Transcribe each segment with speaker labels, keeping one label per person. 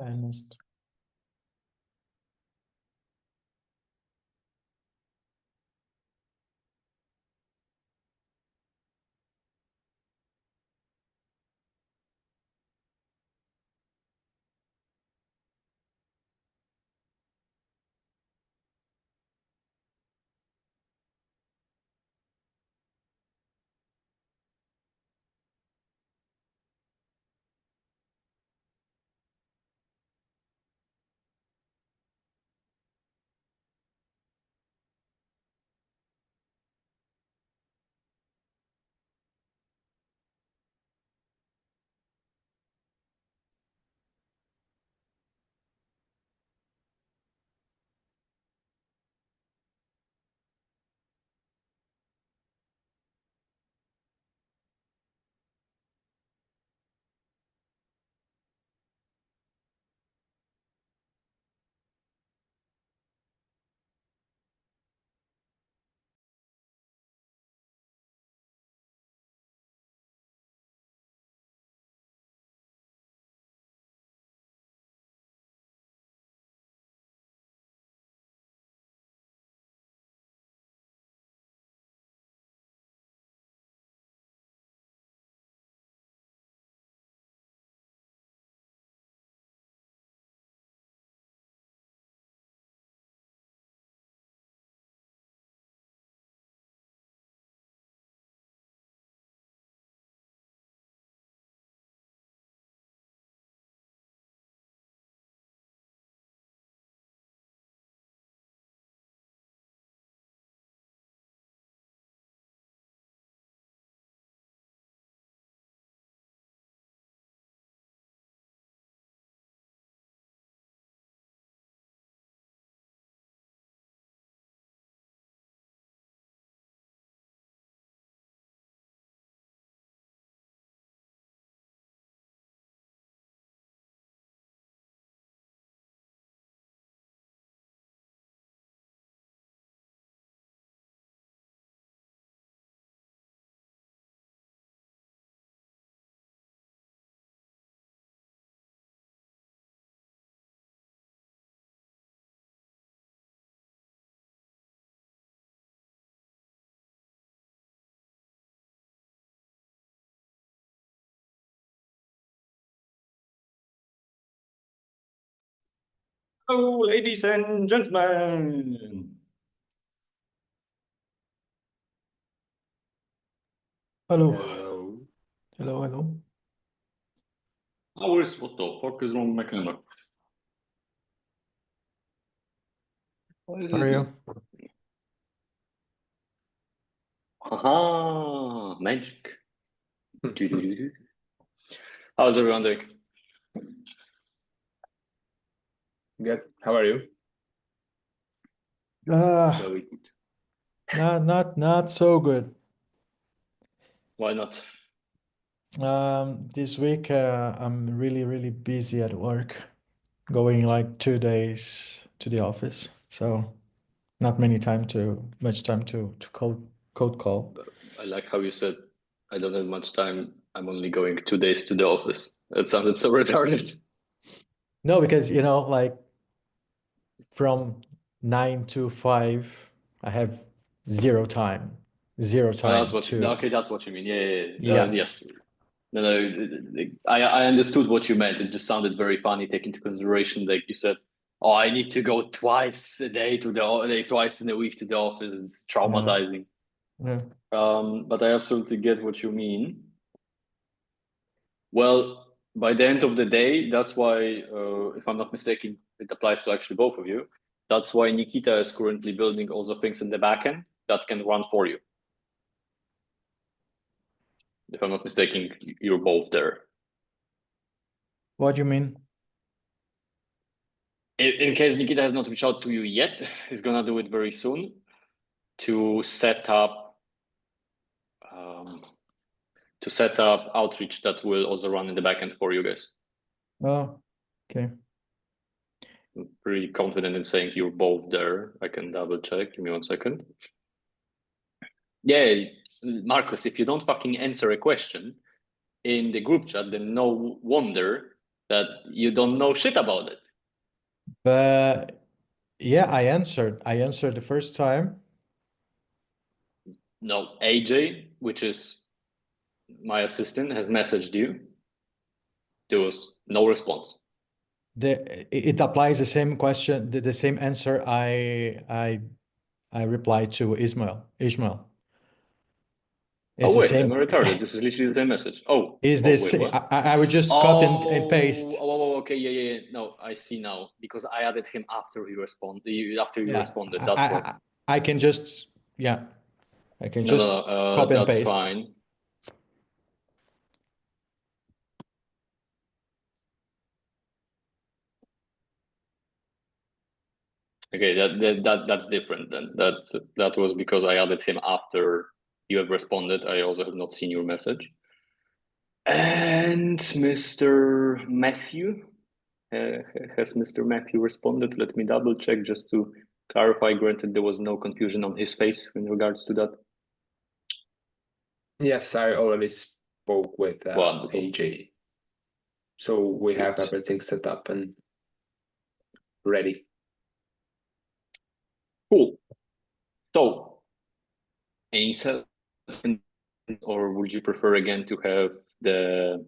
Speaker 1: I missed.
Speaker 2: Hello, ladies and gentlemen.
Speaker 1: Hello.
Speaker 2: Hello.
Speaker 1: Hello, hello.
Speaker 2: Hours, what the fuck is wrong with my camera? What is
Speaker 1: How are
Speaker 2: it?
Speaker 1: you?
Speaker 2: Haha, magic. How's everyone doing? Good. How are you? Very good.
Speaker 1: Not so good.
Speaker 2: Why not?
Speaker 1: This week I'm really busy at work, going like 2 days to the office, so not much time to code call.
Speaker 2: I like how you said, I don't have much time. I'm only going 2 days to the office. That sounded so retarded.
Speaker 1: No, because like from 9 to 5, I have zero time, zero
Speaker 2: Oh, that's
Speaker 1: time
Speaker 2: what you,
Speaker 1: to
Speaker 2: okay, that's what you mean. Yeah.
Speaker 1: yeah.
Speaker 2: Yes. No, I understood what you meant. It just sounded very funny, take into consideration, like you said, oh, I need to go twice a day to like twice in a week to the office. It's
Speaker 1: Yeah.
Speaker 2: traumatizing.
Speaker 1: Yeah.
Speaker 2: But I absolutely get what you mean. Well, by the end of the day, that's why, if I'm not mistaken, it applies to actually both of you. That's why Nikita is currently building also things in the backend that can run for you. If I'm not mistaken, you're both there.
Speaker 1: What do you mean?
Speaker 2: In case Nikita has not reached out to you yet, he's gonna do it very soon to set up outreach that will also run in the backend for you guys.
Speaker 1: Oh, okay.
Speaker 2: I'm pretty confident in saying you're both there. I can double check. Give me 1 second. Yeah, Marcus, if you don't fucking answer a question in the group chat, then no wonder that you don't know shit about it.
Speaker 1: But yeah, I answered. I answered the first time.
Speaker 2: No, AJ, which is my assistant, has messaged you. There was no response.
Speaker 1: It applies the same question, the same answer I replied to Ismael. Ismael.
Speaker 2: Oh
Speaker 1: It's the
Speaker 2: wait, am
Speaker 1: same.
Speaker 2: I retarded? This is literally the same message. Oh,
Speaker 1: Is
Speaker 2: oh wait,
Speaker 1: this?
Speaker 2: what?
Speaker 1: I would just copy and paste.
Speaker 2: Okay, yeah. No, I see now because I added him after he responded. After you
Speaker 1: Yeah,
Speaker 2: responded, that's why.
Speaker 1: I can just, yeah, I can
Speaker 2: No,
Speaker 1: just copy and
Speaker 2: that's
Speaker 1: paste.
Speaker 2: fine. Okay, that's different then. That was because I added him after you have responded. I also have not seen your message. And Mr. Matthew, has Mr. Matthew responded? Let me double check just to clarify. Granted, there was no confusion on his face in regards to that.
Speaker 3: Yes, I already spoke with
Speaker 2: Wonderful.
Speaker 3: AJ. So we have
Speaker 2: Good.
Speaker 3: everything set up and ready.
Speaker 2: Cool. So, any session, or would you prefer again to have the?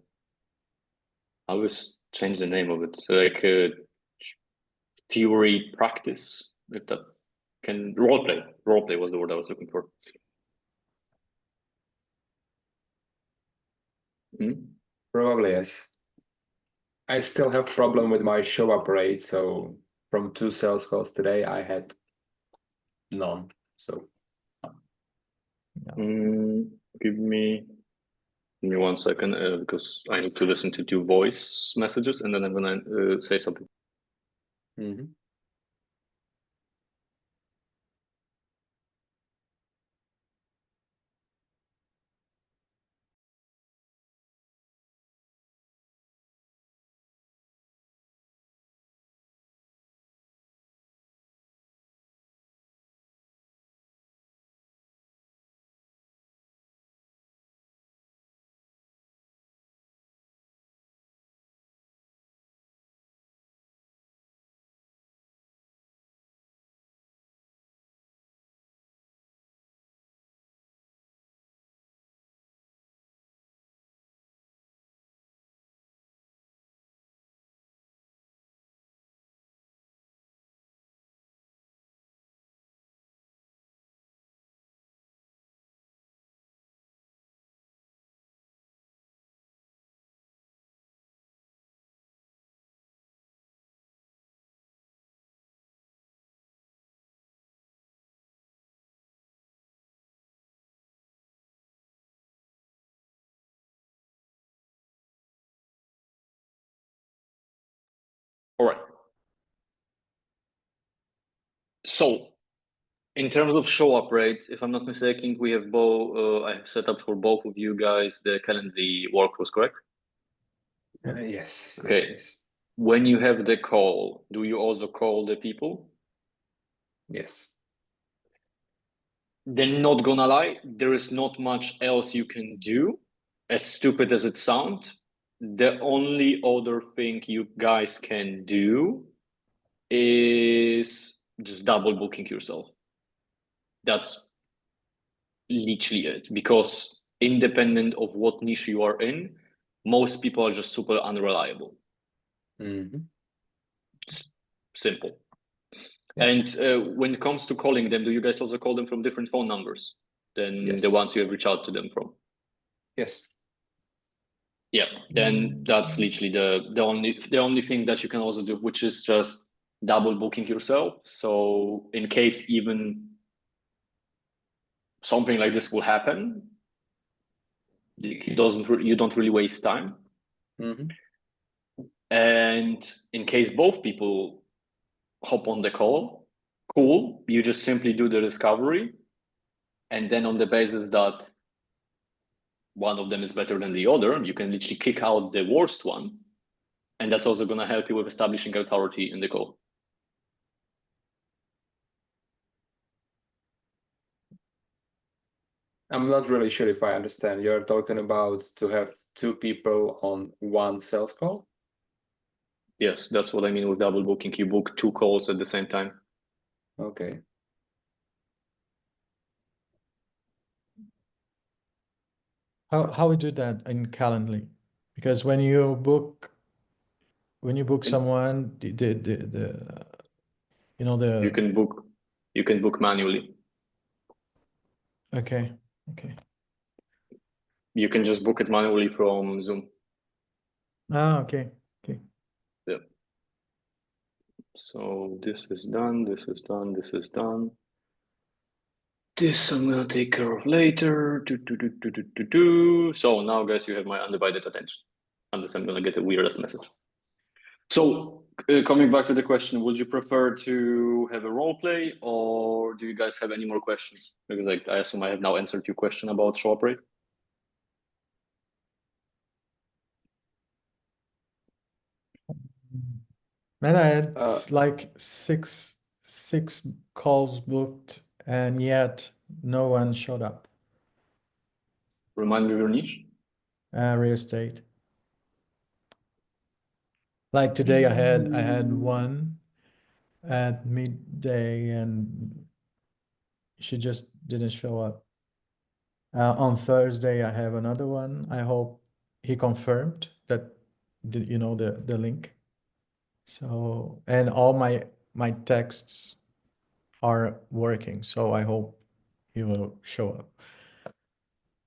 Speaker 2: I always change the name of it, like theory practice. If that can roleplay. Roleplay was the word I was looking for.
Speaker 3: Probably yes. I still have problem with my show up rate, so from 2 sales calls today, I had none. So
Speaker 2: Give me 1 second because I need to listen to 2 voice messages and then I'm gonna say something. All right. So, in terms of show up rate, if I'm not mistaken, we have both. I have set up for both of you guys the Calendly workflows, correct?
Speaker 3: yes.
Speaker 2: Okay.
Speaker 3: Yes.
Speaker 2: When you have the call, do you also call the people?
Speaker 3: Yes.
Speaker 2: Then, not gonna lie, there is not much else you can do. As stupid as it sounds, the only other thing you guys can do is just double booking yourself. That's literally it. Because independent of what niche you are in, most people are just super unreliable. It's simple.
Speaker 3: Yeah.
Speaker 2: And when it comes to calling them, do you guys also call them from different phone numbers than the ones you have reached out to them from?
Speaker 3: Yes.
Speaker 2: Yeah, then that's literally the only thing that you can also do, which is just double booking yourself. So in case even something like this will happen, you don't really waste time. And in case both people hop on the call, cool. You just simply do the discovery, and then on the basis that one of them is better than the other, you can literally kick out the worst one, and that's also going to help you with establishing authority in the call.
Speaker 3: I'm not really sure if I understand. You're talking about to have 2 people on 1 sales call?
Speaker 2: Yes, that's what I mean with double booking. You book 2 calls at the same time.
Speaker 3: Okay.
Speaker 1: How we do that in Calendly? Because when you book someone, the you know
Speaker 2: You
Speaker 1: the
Speaker 2: can book manually.
Speaker 1: okay.
Speaker 2: You can just book it manually from Zoom.
Speaker 1: Okay.
Speaker 2: Yeah. So this is done, this is done, this is done. This I'm gonna take care of later. So now, guys, you have my undivided attention, unless I'm gonna get a weirdest message. So coming back to the question, would you prefer to have a role play, or do you guys have any more questions? Because like I assume I have now answered your question about show operate.
Speaker 1: Man, I had like six calls booked, and yet no one showed up.
Speaker 2: Remind me of your niche.
Speaker 1: Real estate. Like today, I had one at midday, and she just didn't show up. On Thursday, I have another one. I hope he confirmed that the link. So, and all my texts are working, so I hope he will show up.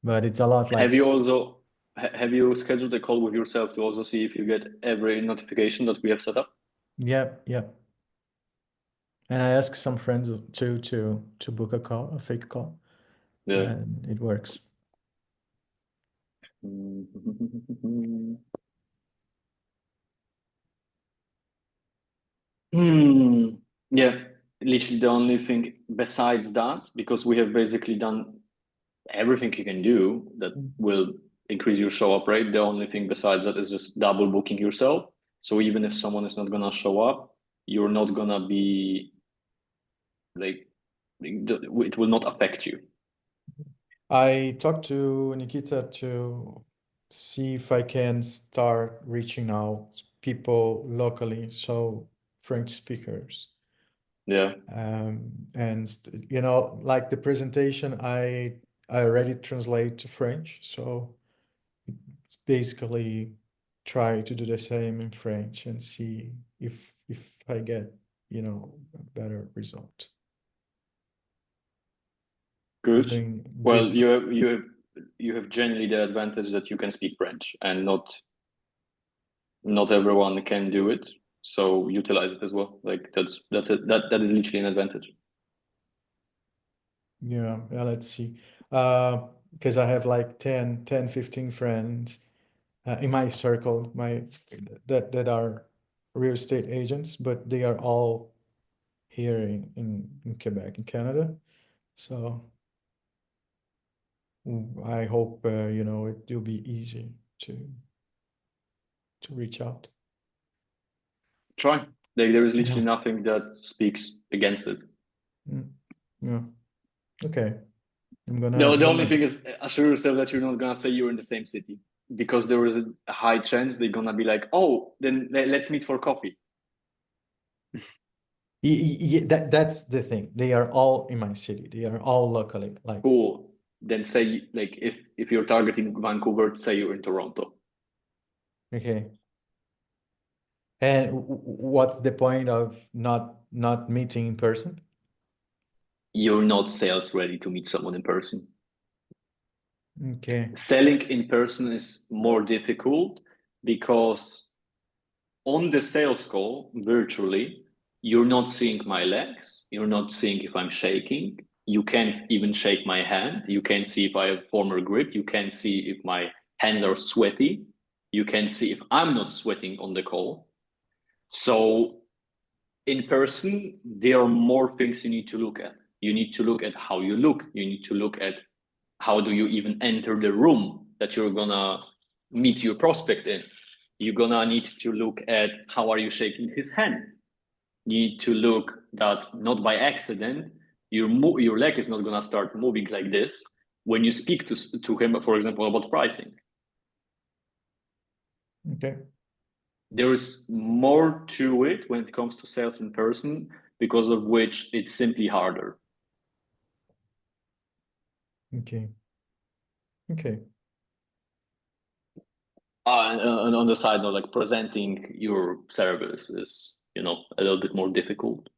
Speaker 1: But it's a lot like
Speaker 2: Have you scheduled a call with yourself to also see if you get every notification that we have set up?
Speaker 1: Yep. And I asked some friends to book a fake call,
Speaker 2: Yeah.
Speaker 1: and it works.
Speaker 2: Yeah, literally the only thing besides that, because we have basically done everything you can do that will increase your show up rate. The only thing besides that is just double booking yourself. So even if someone is not gonna show up, you're not gonna be like, it will not affect you.
Speaker 1: I talked to Nikita to see if I can start reaching out people locally, so French speakers.
Speaker 2: Yeah.
Speaker 1: And like the presentation, I already translate to French, so it's basically try to do the same in French and see if I get a better result.
Speaker 2: Good.
Speaker 1: Doing
Speaker 2: Well,
Speaker 1: good.
Speaker 2: you have generally the advantage that you can speak French, and not everyone can do it. So utilize it as well. Like that's it. That is literally an advantage.
Speaker 1: Yeah, let's see. Because I have like 10, 15 friends in my circle, that are real estate agents, but they are all here in Quebec, in Canada. So I hope it will be easy to reach out.
Speaker 2: Try. Like there is literally nothing that speaks against it.
Speaker 1: Yeah. Okay.
Speaker 2: The only thing is assure yourself that you're not gonna say you're in the same city, because there is a high chance they're gonna be like, oh, then let's meet for coffee.
Speaker 1: Yeah, that's the thing. They are all in my city. They are all locally. Like,
Speaker 2: Cool. Then say, like, if you're targeting Vancouver, say you're in Toronto.
Speaker 1: okay. And what's the point of not meeting in person?
Speaker 2: You're not sales ready to meet someone in person.
Speaker 1: Okay.
Speaker 2: Selling in person is more difficult because on the sales call virtually, you're not seeing my legs, you're not seeing if I'm shaking, you can't even shake my hand, you can't see if I have former grip, you can't see if my hands are sweaty, you can't see if I'm not sweating on the call. So in person, there are more things you need to look at. You need to look at how you look, you need to look at how do you even enter the room that you're gonna meet your prospect in. You're gonna need to look at how are you shaking his hand. You need to look that not by accident your leg is not gonna start moving like this when you speak to him, for example, about pricing.
Speaker 1: Okay.
Speaker 2: There's more to it when it comes to sales in person, because of which it's simply harder.
Speaker 1: Okay. Okay.
Speaker 2: And on the side note, like presenting your service is, a little bit more difficult.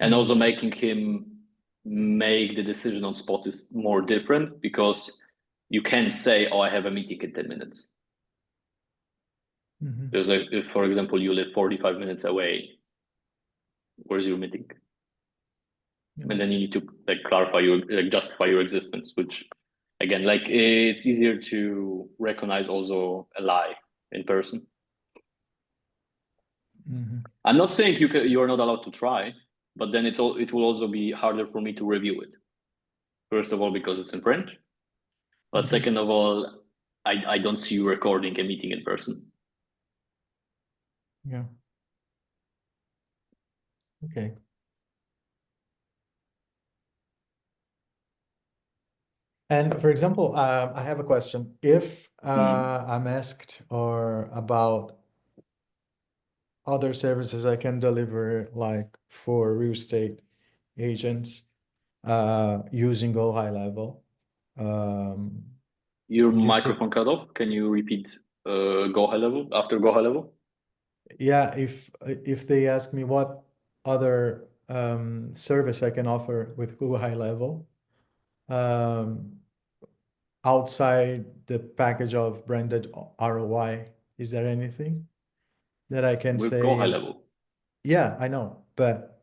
Speaker 2: And also making him make the decision on spot is more different, because you can't say, oh, I have a meeting in 10 minutes. Because if, for example, you live 45 minutes away, where's your meeting?
Speaker 1: Yeah.
Speaker 2: And then you need to justify your existence, which again, it's easier to recognize also a lie in person. I'm not saying you're not allowed to try, but then it will also be harder for me to review it. First of all, because it's in French, but second of all, I don't see you recording a meeting in person.
Speaker 1: Yeah. Okay. And for example, I have a question. If I'm asked or about other services I can deliver, like for real estate agents, using Go High Level,
Speaker 2: Your
Speaker 1: do you think?
Speaker 2: microphone cut off. Can you repeat Go High Level after Go High Level?
Speaker 1: Yeah, if they ask me what other service I can offer with Go High Level, outside the package of branded ROI, is there anything that I can
Speaker 2: With Go High
Speaker 1: say?
Speaker 2: Level.
Speaker 1: Yeah, I know, but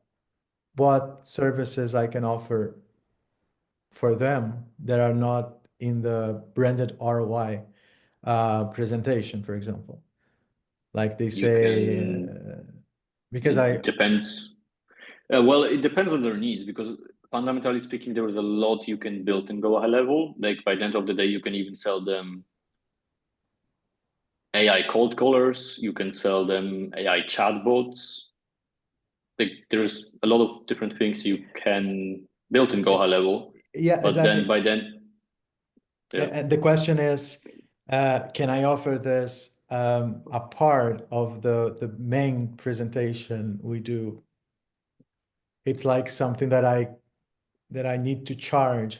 Speaker 1: what services I can offer for them that are not in the branded ROI presentation, for example? Like they
Speaker 2: You
Speaker 1: say,
Speaker 2: can.
Speaker 1: because
Speaker 2: It depends. Well, it depends on their needs, because fundamentally speaking, there is a lot you can build in Go High Level. Like by the end of the day, you can even sell them AI cold callers. You can sell them AI chatbots. Like there's a lot of different things you can build in Go High Level.
Speaker 1: yeah,
Speaker 2: But then
Speaker 1: exactly.
Speaker 2: by then, yeah.
Speaker 1: And the question is, can I offer this a part of the main presentation we do? It's like something that I need to charge.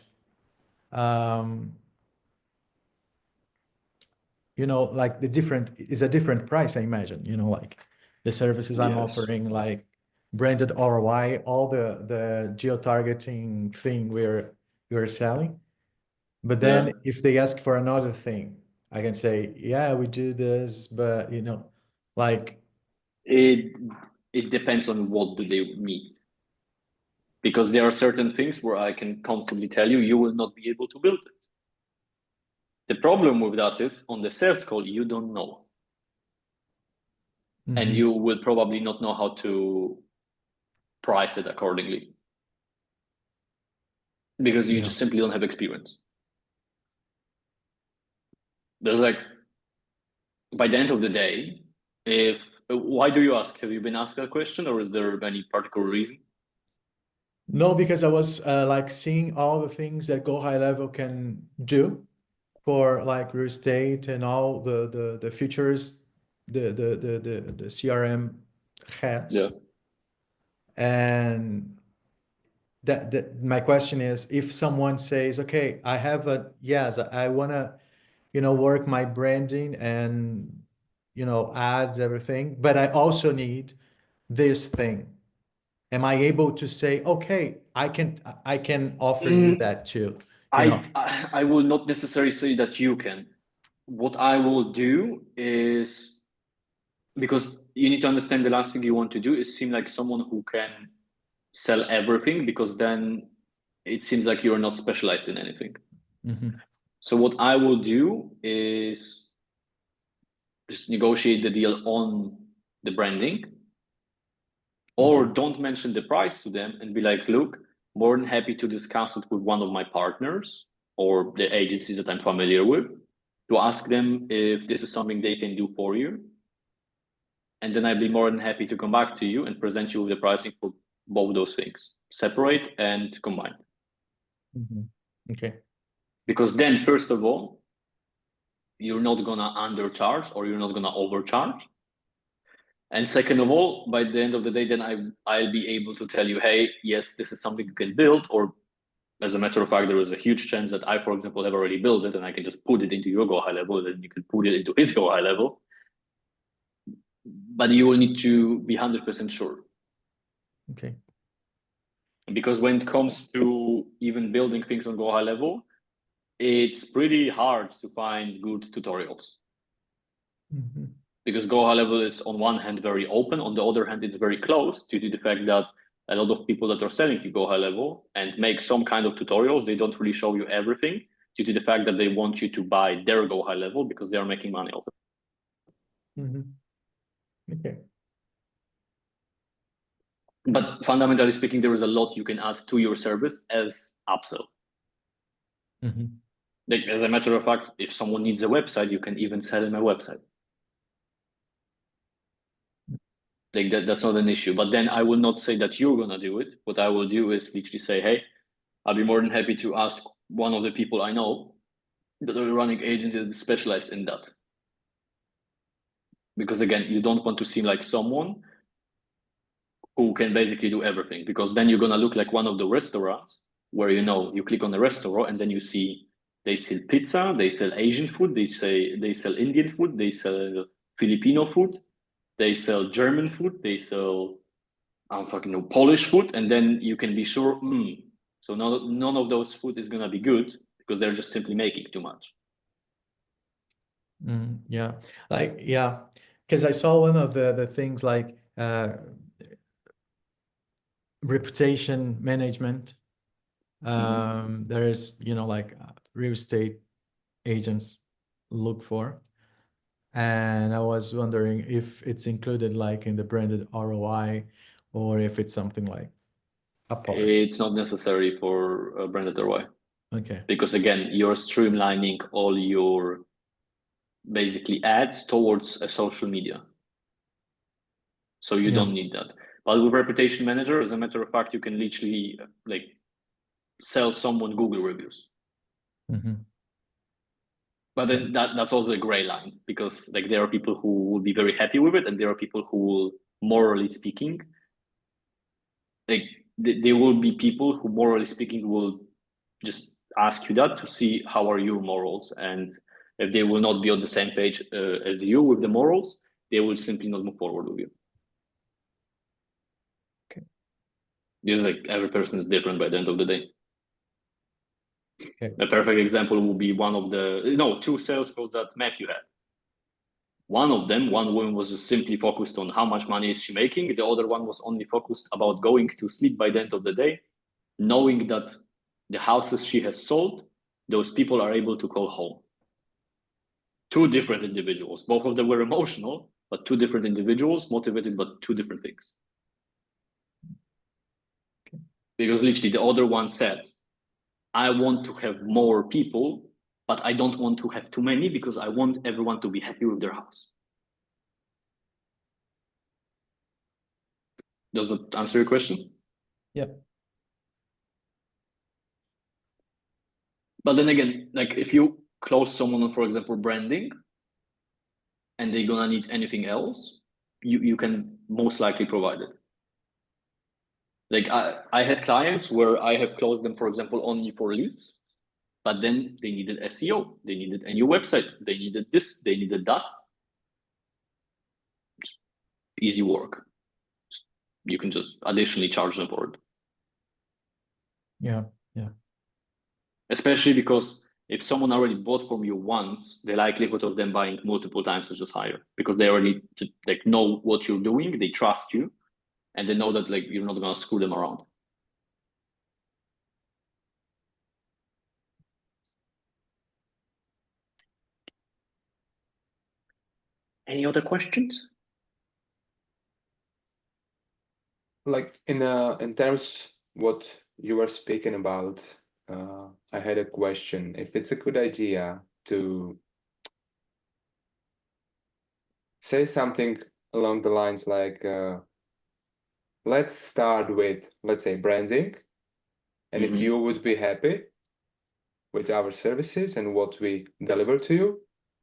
Speaker 1: Like is a different price, I imagine, like the services I'm
Speaker 2: Yes.
Speaker 1: offering, like branded ROI, all the geo-targeting thing we're selling. But then if they ask for another thing, I can say, yeah, we do this, but like
Speaker 2: It depends on what do they need. Because there are certain things where I can comfortably tell you will not be able to build it. The problem with that is on the sales call, you don't know. And you will probably not know how to price it accordingly. Because you just simply don't have experience. There's by the end of the day, why do you ask? Have you been asked that question, or is there any particular reason?
Speaker 1: No, because I was like seeing all the things that Go High Level can do for like real estate and all the features the CRM has.
Speaker 2: Yeah.
Speaker 1: And that my question is, if someone says, okay, yes, I want to, work my branding and, ads, everything, but I also need this thing. Am I able to say, okay, I can offer you that too?
Speaker 2: I will not necessarily say that you can. What I will do is, because you need to understand, the last thing you want to do is seem like someone who can sell everything, because then it seems like you're not specialized in anything. So what I will do is just negotiate the deal on the branding, or don't mention the price to them and be like, look, more than happy to discuss it with one of my partners or the agencies that I'm familiar with, to ask them if this is something they can do for you. And then I'd be more than happy to come back to you and present you with the pricing for both those things, separate and combine.
Speaker 1: Okay.
Speaker 2: Because then, first of all, you're not gonna undercharge or you're not gonna overcharge. And second of all, by the end of the day, then I'll be able to tell you, hey, yes, this is something you can build, or as a matter of fact, there is a huge chance that I, for example, have already built it and I can just put it into your Go High Level, and then you can put it into his Go High Level. But you will need to be 100% sure.
Speaker 1: Okay.
Speaker 2: Because when it comes to even building things on Go High Level, it's pretty hard to find good tutorials.
Speaker 1: Mm-hmm.
Speaker 2: Because Go High Level is on one hand very open, on the other hand, it's very closed due to the fact that a lot of people that are selling you Go High Level and make some kind of tutorials, they don't really show you everything due to the fact that they want you to buy their Go High Level because they are making money off it.
Speaker 1: Mm-hmm. Okay.
Speaker 2: But fundamentally speaking, there is a lot you can add to your service as upsell.
Speaker 1: Mm-hmm.
Speaker 2: Like, as a matter of fact, if someone needs a website, you can even sell them a website. Like that's not an issue. But then I will not say that you're gonna do it. What I will do is literally say, hey, I'll be more than happy to ask one of the people I know that are running agencies specialized in that. Because again, you don't want to seem like someone who can basically do everything, because then you're gonna look like one of the restaurants where you click on the restaurant and then you see they sell pizza, they sell Asian food, they sell Indian food, they sell Filipino food, they sell German food, they sell Polish food, and then you can be sure, so none of those food is gonna be good because they're just simply making too much.
Speaker 1: Yeah, because I saw one of the things like reputation management. There is, like real estate agents look for, and I was wondering if it's included like in the branded ROI, or if it's something like apart.
Speaker 2: It's not necessary for branded ROI.
Speaker 1: Okay.
Speaker 2: Because again, you're streamlining all your basically ads towards a social media. So you don't need that. But with Reputation Manager, as a matter of fact, you can literally like sell someone Google reviews.
Speaker 1: Mm-hmm.
Speaker 2: But then that's also a gray line, because like there are people who will be very happy with it, and there are people who will, morally speaking, like there will be people who, morally speaking, will just ask you that to see how are your morals, and if they will not be on the same page as you with the morals, they will simply not move forward with you.
Speaker 1: Okay.
Speaker 2: Because like every person is different by the end of the day.
Speaker 1: Okay.
Speaker 2: A perfect example will be two sales calls that Matthew had. One woman was just simply focused on how much money is she making. The other one was only focused about going to sleep by the end of the day, knowing that the houses she has sold, those people are able to call home. Two different individuals. Both of them were emotional, but two different individuals motivated by two different things.
Speaker 1: Okay.
Speaker 2: Because literally the other one said, I want to have more people, but I don't want to have too many because I want everyone to be happy with their house. Does that answer your question?
Speaker 1: Yeah.
Speaker 2: But then again, like if you close someone on, for example, branding, and they're gonna need anything else, you can most likely provide it. Like I had clients where I have closed them, for example, only for leads, but then they needed SEO, they needed a new website, they needed this, they needed that. Just easy work. You can just additionally charge them for it.
Speaker 1: Yeah.
Speaker 2: Especially because if someone already bought from you once, the likelihood of them buying multiple times is just higher, because they already like know what you're doing, they trust you, and they know that like you're not gonna screw them around. Any other questions?
Speaker 3: Like in terms what you were speaking about, I had a question. If it's a good idea to say something along the lines like, let's start with, let's say, branding, and if you would be happy with our services and what we deliver to you,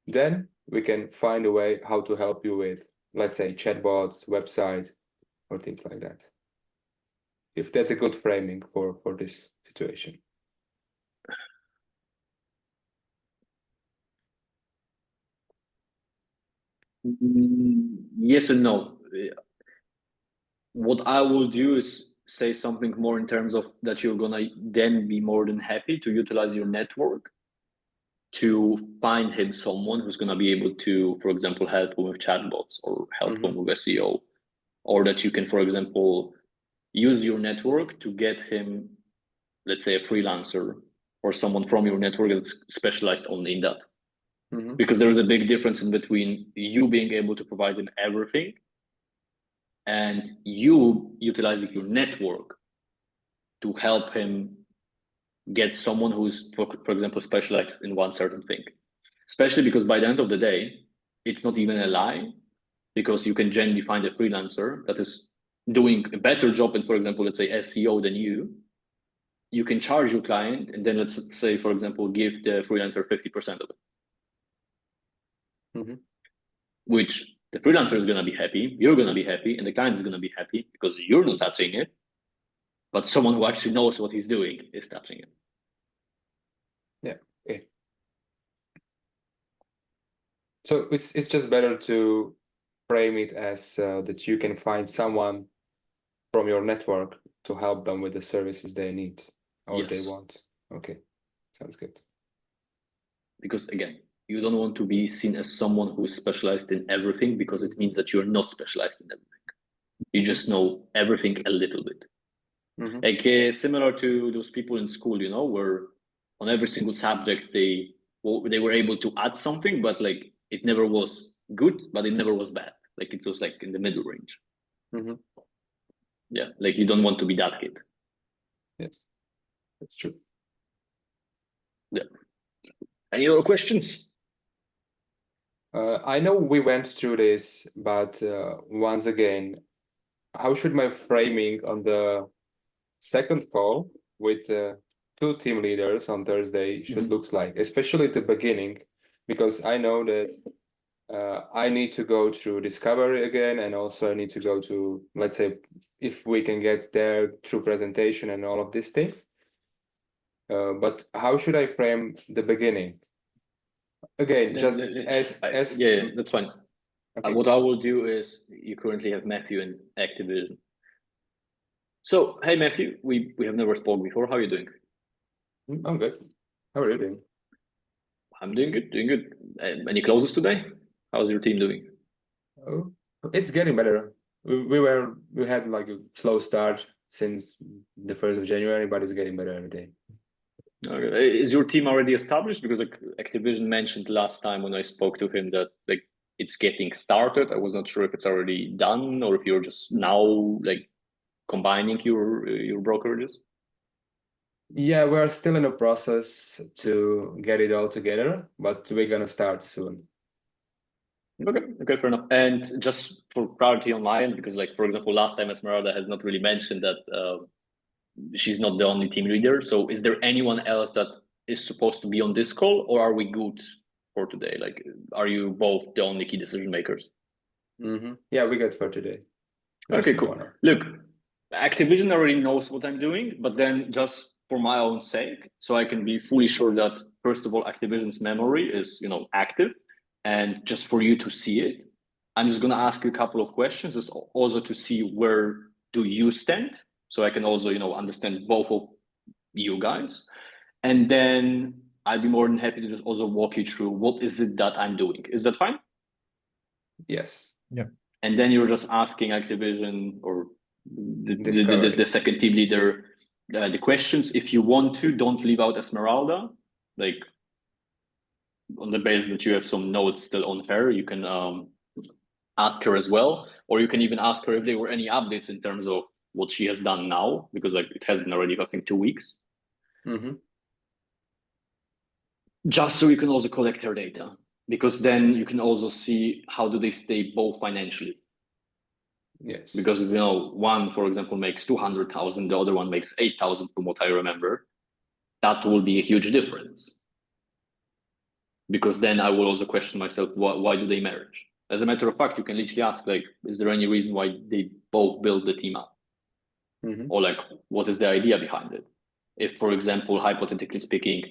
Speaker 3: Then we can find a way how to help you with, let's say, chatbots, website, or things like that. If that's a good framing for this situation.
Speaker 2: Yes and no. What I will do is say something more in terms of that you're gonna then be more than happy to utilize your network to find him someone who's gonna be able to, for example, help him with chatbots or help him with SEO, or that you can, for example, use your network to get him, let's say, a freelancer or someone from your network that's specialized only in that. Because there is a big difference in between you being able to provide him everything and you utilizing your network to help him get someone who's, for example, specialized in one certain thing. Especially because by the end of the day, it's not even a lie, because you can generally find a freelancer that is doing a better job in, for example, let's say SEO than you. You can charge your client, and then let's say, for example, give the freelancer 50% of it. Which the freelancer is going to be happy, you're going to be happy, and the client is going to be happy because you're not touching it, but someone who actually knows what he's doing is touching it.
Speaker 3: Yeah. Okay. So it's just better to frame it as that you can find someone from your network to help them with the services they need or they want. Okay, sounds good.
Speaker 2: Because again, you don't want to be seen as someone who is specialized in everything, because it means that you're not specialized in everything. You just know everything a little bit. Like similar to those people in school, you know, where on every single subject they were able to add something, but like it never was good, but it never was bad. Like it was like in the middle range. Yeah, like you don't want to be that kid.
Speaker 3: Yes, that's true.
Speaker 2: Yeah. Any other questions?
Speaker 3: I know we went through this, but once again, how should my framing on the second call with two team leaders on Thursday should look like, especially at the beginning, because I know that I need to go through discovery again, and also I need to go to, let's say, if we can get there through presentation and all of these things. But how should I frame the beginning? Again, just as
Speaker 2: yeah, that's fine.
Speaker 3: Okay.
Speaker 2: What I will do is, you currently have Matthew in Activision. So, hey Matthew, we have never spoken before. How are you doing?
Speaker 3: I'm good. How are you doing?
Speaker 2: I'm doing good, doing good. Any closes today? How's your team doing?
Speaker 3: Oh, it's getting better. We had like a slow start since the 1st of January, but it's getting better every day.
Speaker 2: Okay. Is your team already established? Because like Activision mentioned last time when I spoke to him that like it's getting started. I was not sure if it's already done or if you're just now like combining your brokerages.
Speaker 3: Yeah, we're still in a process to get it all together, but we're gonna start soon.
Speaker 2: Okay, fair enough. And just for clarity on my end, because like for example, last time Esmeralda has not really mentioned that she's not the only team leader. So is there anyone else that is supposed to be on this call, or are we good for today? Like, are you both the only key decision makers?
Speaker 3: Yeah, we're good for today.
Speaker 2: Okay, cool. Look, Activision already knows what I'm doing, but then just for my own sake, so I can be fully sure that first of all, Activision's memory is, you know, active, and just for you to see it, I'm just gonna ask you a couple of questions, just also to see where do you stand, so I can also, you know, understand both of you guys, and then I'd be more than happy to just also walk you through what is it that I'm doing. Is that fine?
Speaker 3: Yes.
Speaker 1: Yeah.
Speaker 2: And then you're just asking Activision or the second team leader the questions. If you want to, don't leave out Esmeralda. Like on the basis that you have some notes still on her, you can ask her as well, or you can even ask her if there were any updates in terms of what she has done now, because like it has been already I think 2 weeks. Just so you can also collect her data, because then you can also see how do they stay both financially.
Speaker 3: Yes.
Speaker 2: Because, you know, one, for example, makes 200,000, the other one makes 8,000 from what I remember. That will be a huge difference. because then I will also question myself, why do they merge? As a matter of fact, you can literally ask, like, is there any reason why they both build the team up? Or like, what is the idea behind it? If, for example, hypothetically speaking,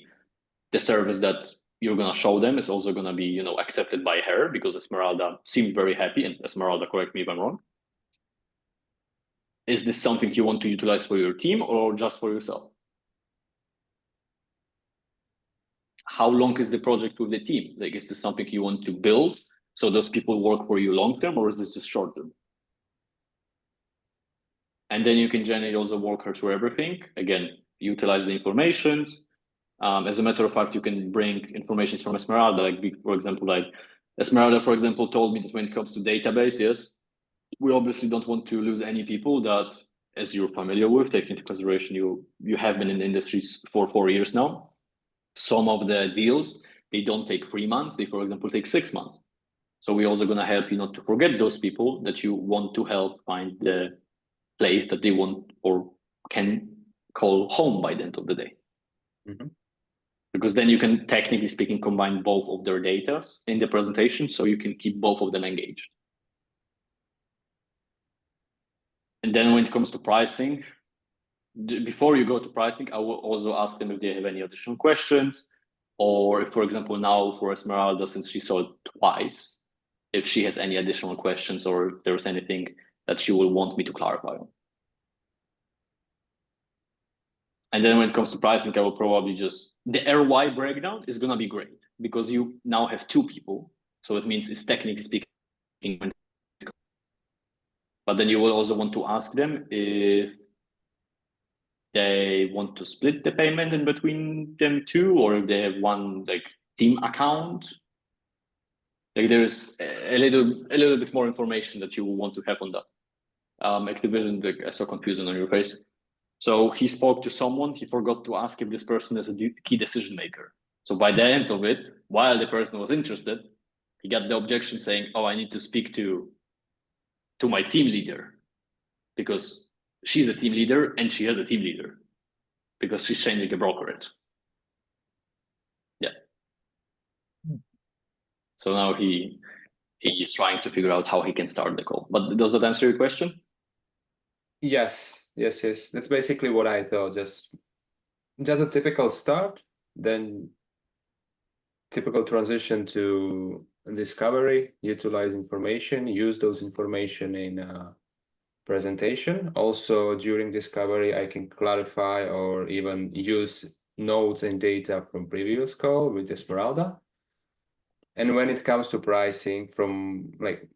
Speaker 2: the service that you're going to show them is also going to be, you know, accepted by her, because Esmeralda seemed very happy, and Esmeralda, correct me if I'm wrong. Is this something you want to utilize for your team or just for yourself? How long is the project with the team? Like, is this something you want to build so those people work for you long term, or is this just short term? And then you can generally also walk her through everything. Again, utilize the informations. As a matter of fact, you can bring information from Esmeralda. Like, for example, like Esmeralda, for example, told me that when it comes to database, yes, we obviously don't want to lose any people that, as you're familiar with, taking into consideration you have been in the industry for 4 years now. Some of the deals, they don't take 3 months. They, for example, take 6 months. So we're also going to help you not to forget those people that you want to help find the place that they want or can call home by the end of the day. Because then you can, technically speaking, combine both of their data in the presentation, so you can keep both of them engaged. And then when it comes to pricing, before you go to pricing, I will also ask them if they have any additional questions, or if, for example, now for Esmeralda, since she saw it twice, if she has any additional questions or if there's anything that she will want me to clarify on. And then when it comes to pricing, I will probably just, the ROI breakdown is going to be great because you now have 2 people. So it means it's technically speaking, but then you will also want to ask them if they want to split the payment in between them 2, or if they have one like team account. Like, there's a little bit more information that you will want to have on that. Activision, like, I saw confusion on your face. So he spoke to someone, he forgot to ask if this person is a key decision maker. So by the end of it, while the person was interested, he got the objection saying, oh, I need to speak to my team leader, because she's a team leader and she has a team leader, because she's changing a brokerage. Yeah. So now he is trying to figure out how he can start the call. But does that answer your question?
Speaker 3: Yes. That's basically what I thought. Just a typical start, then typical transition to discovery, utilize information, use those information in a presentation. Also, during discovery, I can clarify or even use notes and data from previous call with Esmeralda. And when it comes to pricing, from like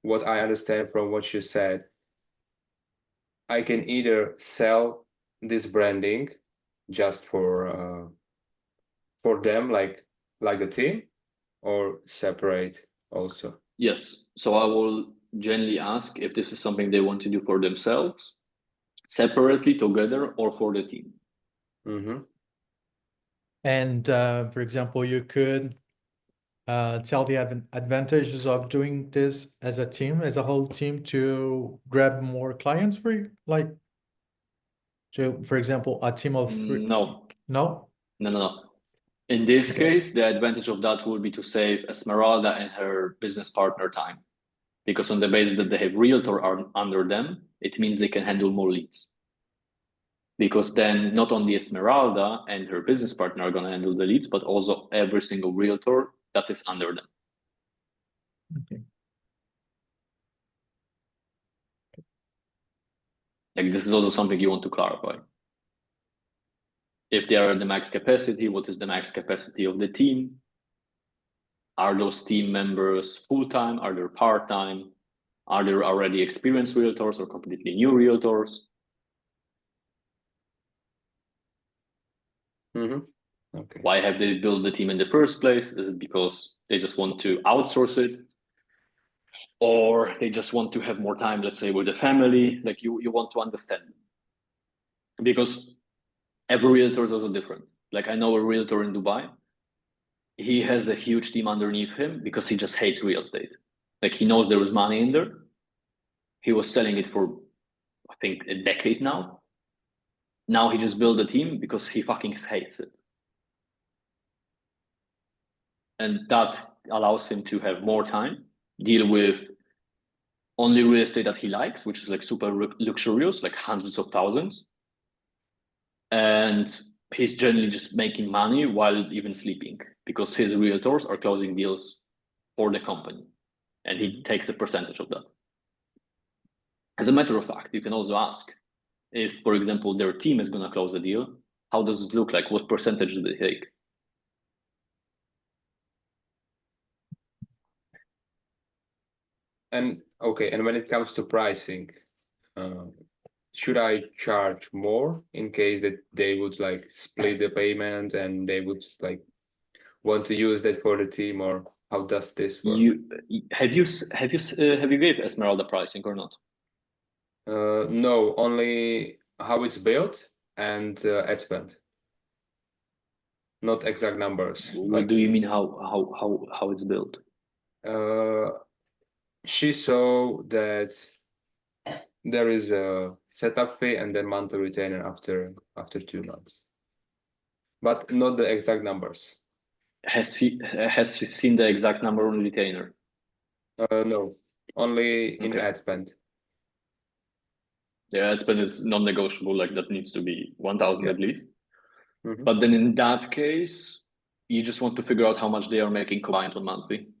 Speaker 3: what I understand from what you said, I can either sell this branding just for them, like a team, or separate also.
Speaker 2: Yes. So I will generally ask if this is something they want to do for themselves, separately, together, or for the team.
Speaker 1: And for example, you could tell the advantages of doing this as a team, as a whole team, to grab more clients for you, like, to, for example, a team of 3.
Speaker 2: No.
Speaker 1: No?
Speaker 2: No. In this
Speaker 1: Okay.
Speaker 2: case, the advantage of that will be to save Esmeralda and her business partner time, because on the basis that they have realtor under them, it means they can handle more leads. Because then not only Esmeralda and her business partner are going to handle the leads, but also every single realtor that is under them.
Speaker 1: Okay.
Speaker 2: Like, this is also something you want to clarify. If they are at the max capacity, what is the max capacity of the team? Are those team members full-time? Are they part-time? Are there already experienced realtors or completely new realtors?
Speaker 3: Okay.
Speaker 2: Why have they built the team in the first place? Is it because they just want to outsource it? Or they just want to have more time, let's say, with the family? Like, you want to understand. Because every realtor is also different. Like, I know a realtor in Dubai. He has a huge team underneath him because he just hates real estate. Like, he knows there is money in there. He was selling it for, I think, a decade now. Now he just built a team because he fucking hates it. and that allows him to have more time, deal with only real estate that he likes, which is like super luxurious, like hundreds of thousands. And he's generally just making money while even sleeping, because his realtors are closing deals for the company, and he takes a percentage of that. As a matter of fact, you can also ask if, for example, their team is going to close the deal, how does it look like? What percentage do they take?
Speaker 3: And okay, and when it comes to pricing, should I charge more in case that they would like split the payment and they would like want to use that for the team, or how does this work?
Speaker 2: Have you gave Esmeralda pricing or not?
Speaker 3: No, only how it's built and ad spend. Not exact numbers.
Speaker 2: What do you mean how it's built?
Speaker 3: She saw that there is a setup fee and then monthly retainer after 2 months, but not the exact numbers.
Speaker 2: Has she seen the exact number on retainer?
Speaker 3: No, only in
Speaker 2: Okay.
Speaker 3: ad spend.
Speaker 2: Yeah, ad spend is non-negotiable. Like that needs to be 1,000
Speaker 3: Yeah.
Speaker 2: at least.
Speaker 3: Mhm.
Speaker 2: But then in that case, you just want to figure out how much they are making combined on monthly.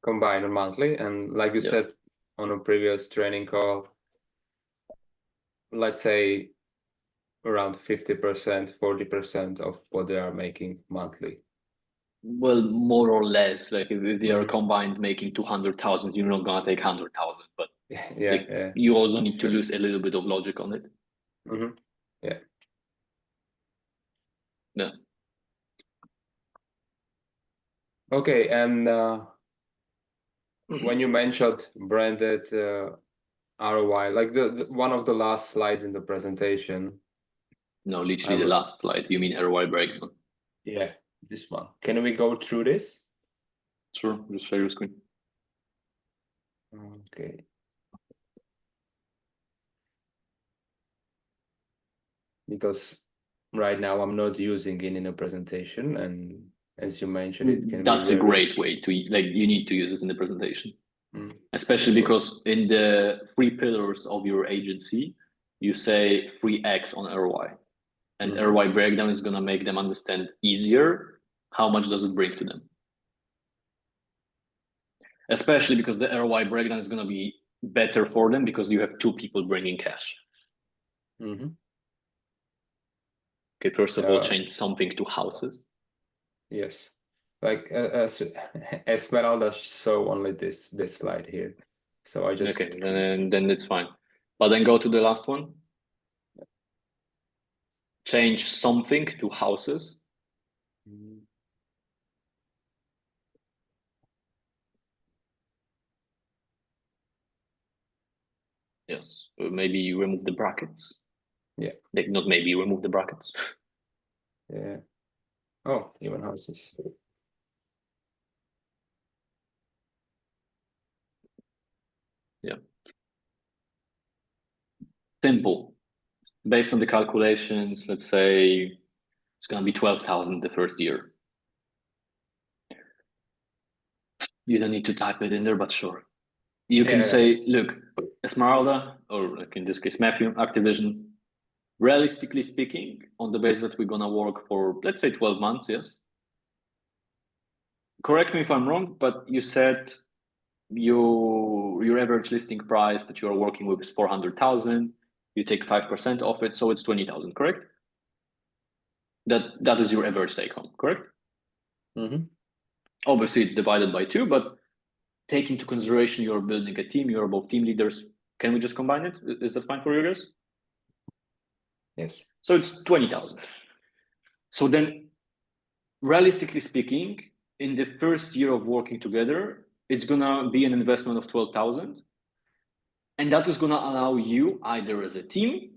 Speaker 3: Combined on monthly, and like you
Speaker 2: Yeah.
Speaker 3: said on a previous training call, let's say around 50%, 40% of what they are making monthly.
Speaker 2: Well, more or less. Like if they are
Speaker 3: Mhm.
Speaker 2: combined making 200,000, you're not gonna take 100,000. But
Speaker 3: Yeah,
Speaker 2: like,
Speaker 3: yeah.
Speaker 2: you also need to
Speaker 3: Sure.
Speaker 2: lose a little bit of logic on it.
Speaker 3: Mhm. Yeah.
Speaker 2: Yeah.
Speaker 3: Okay, and when you mentioned branded ROI, like the one of the last slides in the presentation.
Speaker 2: No, literally the last slide. You mean ROI breakdown?
Speaker 3: Yeah, this one. Can we go through this?
Speaker 2: Sure, just share your screen.
Speaker 3: Okay. Because right now I'm not using it in a presentation, and as you mentioned, it can
Speaker 2: That's
Speaker 3: be
Speaker 2: a
Speaker 3: very...
Speaker 2: great way to, like, you need to use it in the presentation. Especially
Speaker 3: Sure.
Speaker 2: because in the 3 pillars of your agency, you say 3x on ROI. And ROI breakdown is going to make them understand easier how much does it bring to them. Especially because the ROI breakdown is going to be better for them because you have 2 people bringing cash. Okay, first of all, change something to houses.
Speaker 3: Yes. Like as Esmeralda saw only this slide here. So I just...
Speaker 2: Okay, then it's fine. But then go to the last one. Change something to houses. Yes, maybe you remove the brackets.
Speaker 3: Yeah.
Speaker 2: Like, not maybe you remove the brackets.
Speaker 3: Yeah. Oh, even houses.
Speaker 2: Yeah. Simple. Based on the calculations, let's say it's going to be 12,000 the first year. You don't need to type it in there, but sure. You can say, look, Esmeralda, or like in this case, Matthew, Activision, realistically speaking, on the basis that we're going to work for, let's say 12 months, yes? Correct me if I'm wrong, but you said your average listing price that you are working with is 400,000. You take 5% off it, so it's 20,000, correct? That is your average take home, correct? Obviously, it's divided by 2, but take into consideration you're building a team, you're both team leaders. Can we just combine it? Is that fine for you guys?
Speaker 3: Yes.
Speaker 2: So it's 20,000. So then, realistically speaking, in the first year of working together, it's gonna be an investment of 12,000. And that is gonna allow you, either as a team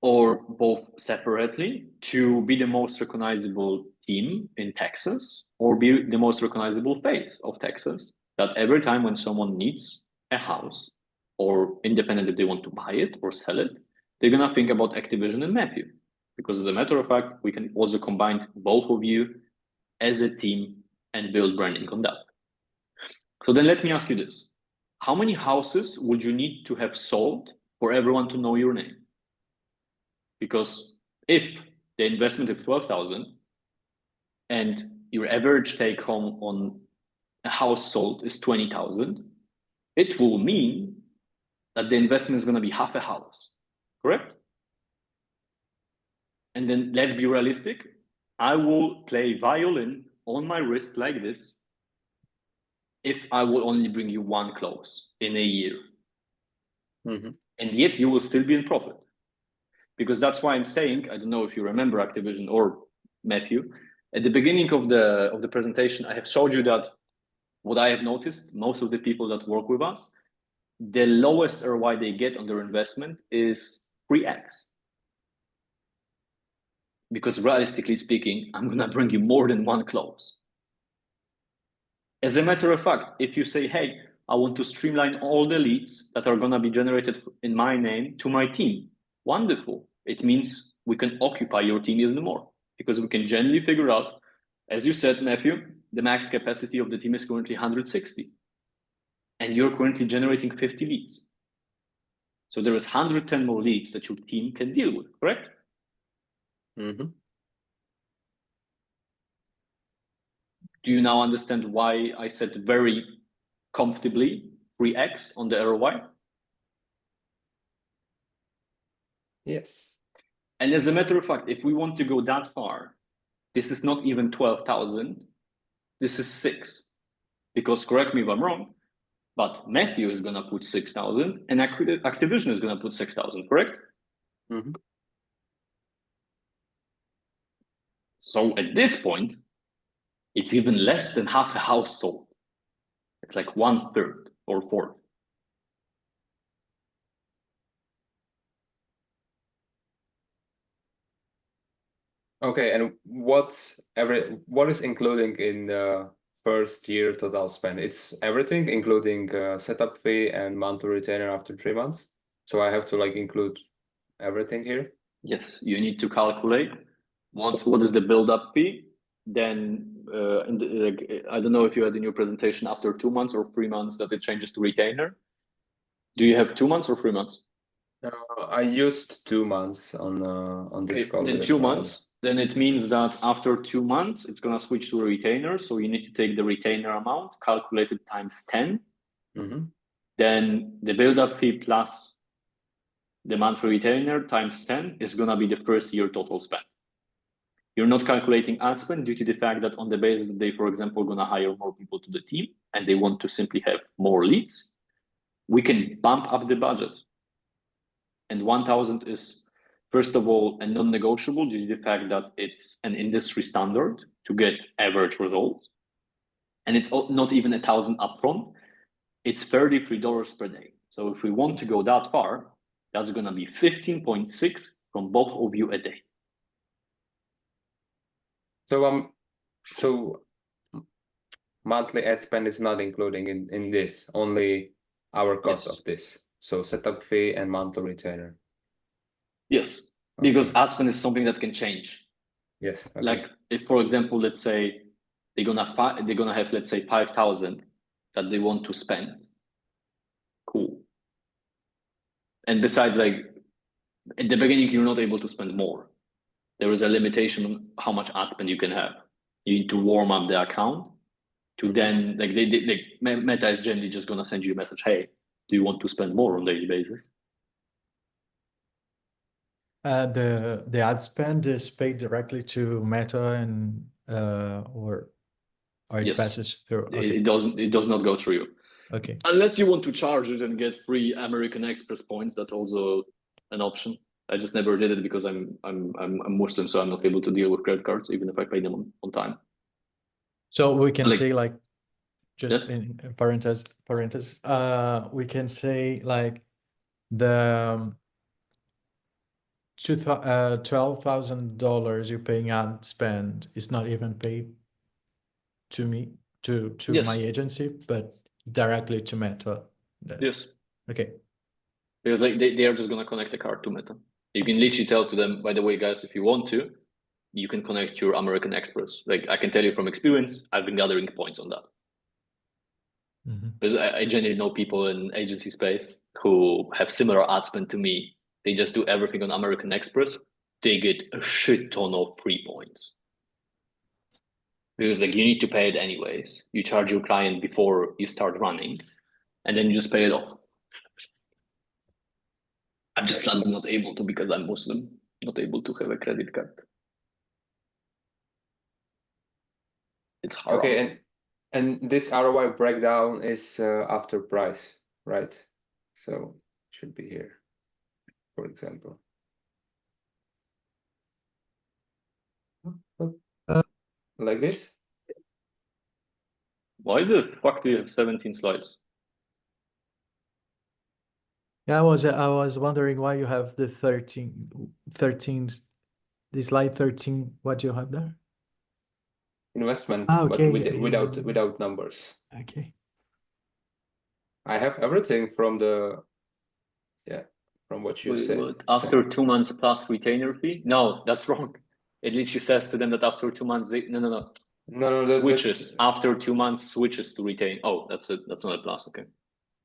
Speaker 2: or both separately, to be the most recognizable team in Texas, or be the most recognizable face of Texas. That every time when someone needs a house, or independent if they want to buy it or sell it, they're gonna think about Activision and Matthew. Because as a matter of fact, we can also combine both of you as a team and build branding on that. So then let me ask you this. How many houses would you need to have sold for everyone to know your name? Because if the investment is 12,000 and your average take home on a house sold is 20,000, it will mean that the investment is going to be half a house, correct? And then let's be realistic. I will play violin on my wrist like this if I will only bring you one close in a year.
Speaker 3: Mm-hmm.
Speaker 2: And yet you will still be in profit. Because that's why I'm saying, I don't know if you remember Activision or Matthew, at the beginning of the presentation, I have showed you that what I have noticed, most of the people that work with us, the lowest ROI they get on their investment is 3x. Because realistically speaking, I'm going to bring you more than one close. As a matter of fact, if you say, hey, I want to streamline all the leads that are going to be generated in my name to my team, wonderful. It means we can occupy your team even more because we can generally figure out, as you said, Matthew, the max capacity of the team is currently 160. And you're currently generating 50 leads. So there is 110 more leads that your team can deal with, correct?
Speaker 3: Mm-hmm.
Speaker 2: Do you now understand why I said very comfortably 3x on the ROI?
Speaker 3: Yes.
Speaker 2: And as a matter of fact, if we want to go that far, this is not even 12,000, this is 6. Because correct me if I'm wrong, but Matthew is going to put 6,000 and Activision is going to put 6,000, correct?
Speaker 3: Mm-hmm.
Speaker 2: So at this point, it's even less than half a house sold. It's like 1/3 or 1/4.
Speaker 3: Okay, and what is including in the first year total spend? It's everything, including setup fee and monthly retainer after 3 months. So I have to like include everything here.
Speaker 2: Yes, you need to calculate what is the build-up fee. Then I don't know if you had in your presentation after 2 months or 3 months that it changes to retainer. Do you have 2 months or 3 months?
Speaker 3: I used 2 months on this call.
Speaker 2: Then 2 months. Then it means that after 2 months, it's gonna switch to a retainer. So you need to take the retainer amount, calculated times 10.
Speaker 3: Mm-hmm.
Speaker 2: Then the build-up fee plus the monthly retainer times 10 is gonna be the first year total spend. You're not calculating ad spend due to the fact that on the basis that they, for example, are gonna hire more people to the team and they want to simply have more leads, we can bump up the budget. And 1,000 is, first of all, a non-negotiable due to the fact that it's an industry standard to get average results. And it's not even 1,000 upfront. It's $33 per day. So if we want to go that far, that's going to be 15.6 from both of you a day.
Speaker 3: So monthly ad spend is not including in this, only our cost of this. So setup fee and monthly retainer.
Speaker 2: Yes, because ad spend is something that can change.
Speaker 3: Yes. Okay.
Speaker 2: Like if, for example, let's say they're gonna have, let's say, 5,000 that they want to spend. Cool. And besides, like at the beginning, you're not able to spend more. There is a limitation on how much ad spend you can have. You need to warm up the account to then, like Meta is generally just gonna send you a message, hey, do you want to spend more on a daily basis?
Speaker 1: The ad spend is paid directly to Meta and or it
Speaker 2: Yes.
Speaker 1: passes through. Okay.
Speaker 2: It does not go through you.
Speaker 1: Okay.
Speaker 2: Unless you want to charge it and get free American Express points, that's also an option. I just never did it because I'm Muslim, so I'm not able to deal with credit cards, even if I pay them on time.
Speaker 1: So we can
Speaker 2: Like-
Speaker 1: say like just
Speaker 2: Yes.
Speaker 1: in parentheses, we can say like the $12,000 you're paying ad spend is not even paid to me to
Speaker 2: Yes.
Speaker 1: my agency, but directly to Meta.
Speaker 2: Yes.
Speaker 1: Okay.
Speaker 2: Because like they are just gonna connect the card to Meta. You can literally tell to them, by the way, guys, if you want to, you can connect your American Express. Like I can tell you from experience, I've been gathering points on that. Because I genuinely know people in agency space who have similar ad spend to me. They just do everything on American Express. They get a shit ton of free points. Because like you need to pay it anyways. You charge your client before you start running, and then you just pay it off. I'm just not able to because I'm Muslim, not able to have a credit card. It's hard.
Speaker 3: Okay, and this ROI breakdown is after price, right? So it should be here, for example. Like this?
Speaker 2: Why the fuck do you have 17 slides?
Speaker 1: Yeah, I was wondering why you have the 13, the slide 13. What do you have there?
Speaker 3: Investment,
Speaker 1: okay,
Speaker 3: but without numbers.
Speaker 1: Okay.
Speaker 3: I have everything from the from what you said.
Speaker 2: After 2 months plus retainer fee? No, that's wrong. It literally says to them that after 2 months, no, switches after 2 months switches to retain. Oh, that's not a plus. Okay.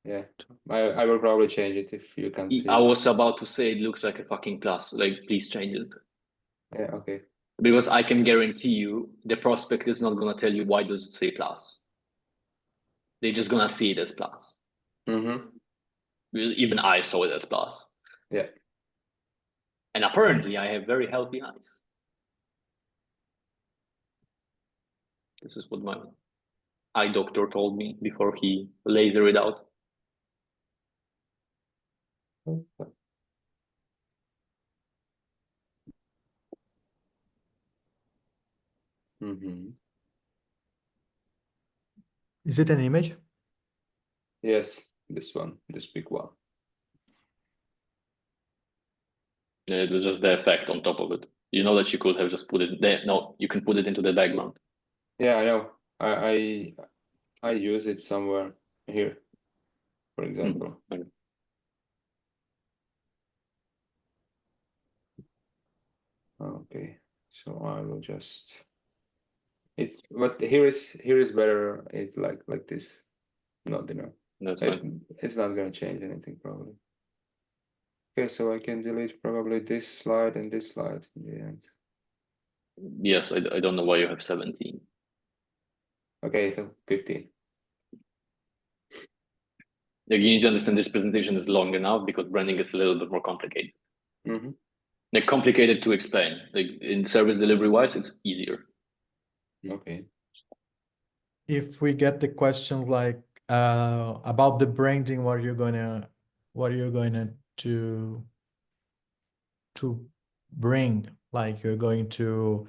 Speaker 3: Yeah, I will probably change it if you can see.
Speaker 2: I was about to say it looks like a fucking plus. Like, please change it.
Speaker 3: Yeah, okay.
Speaker 2: Because I can guarantee you the prospect is not gonna tell you why does it say plus. They're just gonna see it as plus.
Speaker 3: Mm-hmm.
Speaker 2: Because even I saw it as plus.
Speaker 3: Yeah.
Speaker 2: And apparently I have very healthy eyes. This is what my eye doctor told me before he lasered it out.
Speaker 3: Mm-hmm.
Speaker 1: Is it an image?
Speaker 3: Yes, this one, this big one.
Speaker 2: It was just the effect on top of it. You know that you could have just put it there. No, you can put it into the background.
Speaker 3: Yeah, I know. I use it somewhere here, for example.
Speaker 2: Okay.
Speaker 3: Okay, so I will just but here is better it like this. Not
Speaker 2: That's fine.
Speaker 3: It's not gonna change anything probably. Okay, so I can delete probably this slide and this slide in the end.
Speaker 2: Yes, I don't know why you have 17.
Speaker 3: Okay, so 15.
Speaker 2: Like, you need to understand this presentation is long enough because branding is a little bit more complicated.
Speaker 3: Mm-hmm.
Speaker 2: Like complicated to explain. Like in service delivery wise, it's easier.
Speaker 3: Okay.
Speaker 1: If we get the questions like about the branding, what are you gonna to bring? Like you're going to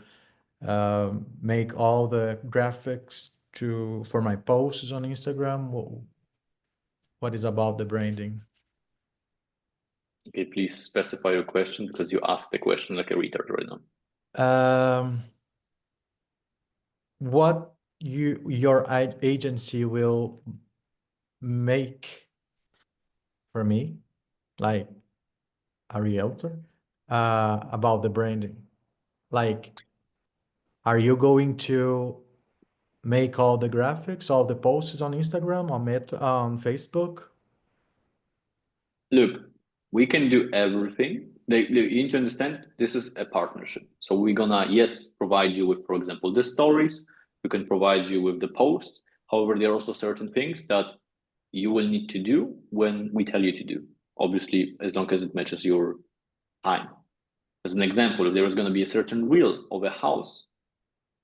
Speaker 1: make all the graphics for my posts on Instagram. What is about the branding?
Speaker 2: Okay, please specify your question because you asked the question like a retard right now.
Speaker 1: What your agency will make for me, like a realtor, about the branding? Like, are you going to make all the graphics, all the posts on Instagram, on Facebook?
Speaker 2: Look, we can do everything. Like, you need to understand this is a partnership. So we're gonna, yes, provide you with, for example, the stories. We can provide you with the posts. However, there are also certain things that you will need to do when we tell you to do. Obviously, as long as it matches your time. As an example, if there is going to be a certain reel of a house,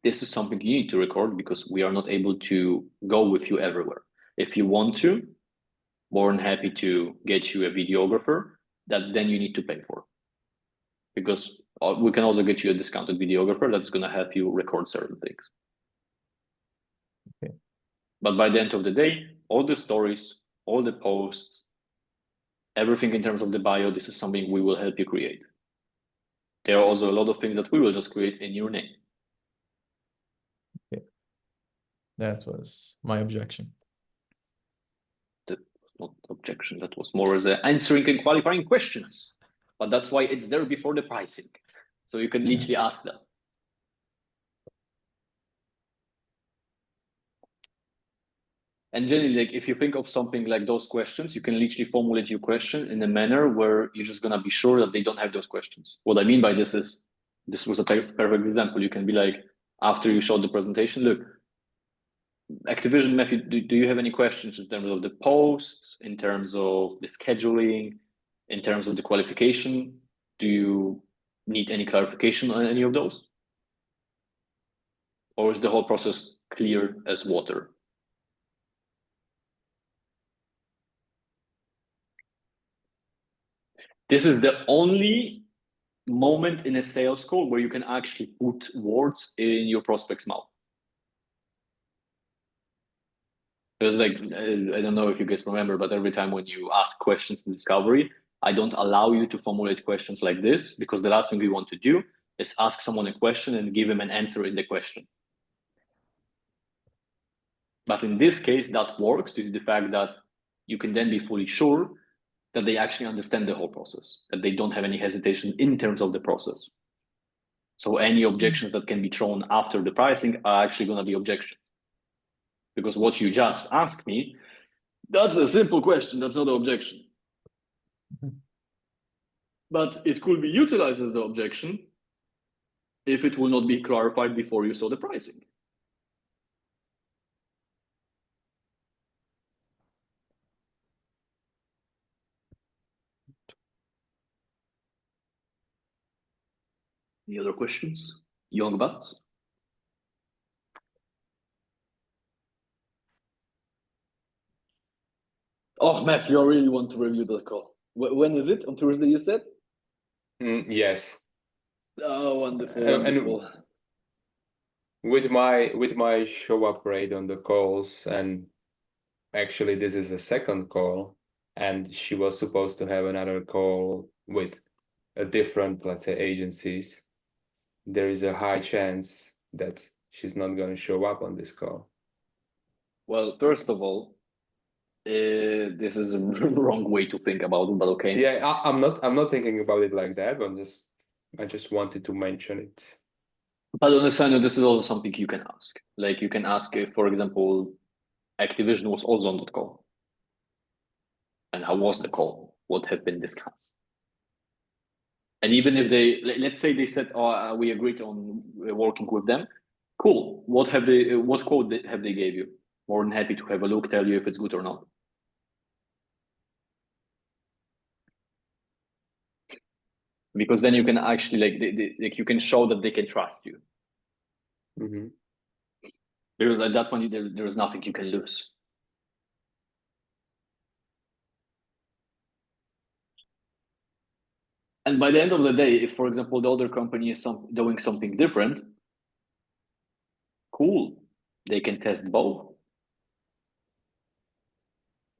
Speaker 2: this is something you need to record because we are not able to go with you everywhere. If you want to, more than happy to get you a videographer that then you need to pay for. Because we can also get you a discounted videographer that's going to help you record certain things.
Speaker 1: Okay.
Speaker 2: But by the end of the day, all the stories, all the posts, everything in terms of the bio, this is something we will help you create. There are also a lot of things that we will just create in your name.
Speaker 1: Okay. That was my objection.
Speaker 2: That was not objection, that was more as answering and qualifying questions. But that's why it's there before the pricing. So you can literally ask them. And generally, like if you think of something like those questions, you can literally formulate your question in a manner where you're just gonna be sure that they don't have those questions. What I mean by this is, this was a perfect example. You can be like, after you showed the presentation, look, Activision, Matthew, do you have any questions in terms of the posts, in terms of the scheduling, in terms of the qualification? Do you need any clarification on any of those? Or is the whole process clear as water? This is the only moment in a sales call where you can actually put words in your prospect's mouth. Because like, I don't know if you guys remember, but every time when you ask questions in Discovery, I don't allow you to formulate questions like this, because the last thing we want to do is ask someone a question and give him an answer in the question. But in this case, that works due to the fact that you can then be fully sure that they actually understand the whole process, that they don't have any hesitation in terms of the process. So any objections that can be thrown after the pricing are actually going to be objections. Because what you just asked me, that's a simple question, that's not an objection. But it could be utilized as the objection if it will not be clarified before you saw the pricing. Any other questions? Young butts? Oh, Matthew, I really want to review that call. When is it? On Thursday, you said?
Speaker 3: Yes.
Speaker 2: Oh, wonderful,
Speaker 3: And
Speaker 2: wonderful.
Speaker 3: with my show up rate on the calls, and actually this is the second call, and she was supposed to have another call with a different, let's say, agencies, there is a high chance that she's not going to show up on this call.
Speaker 2: Well, first of all, this is a wrong way to think about it, but okay.
Speaker 3: Yeah, I'm not thinking about it like that, but I just wanted to mention it.
Speaker 2: But on the side note, this is also something you can ask. Like you can ask if, for example, Activision was also on that call. And how was the call? What have been discussed? And even if they, let's say they said, "Oh, we agreed on working with them," cool. What code have they gave you? More than happy to have a look, tell you if it's good or not. Because then you can actually like you can show that they can trust you.
Speaker 3: Mm-hmm.
Speaker 2: Because at that point there is nothing you can lose. And by the end of the day, if, for example, the other company is doing something different, cool. They can test both.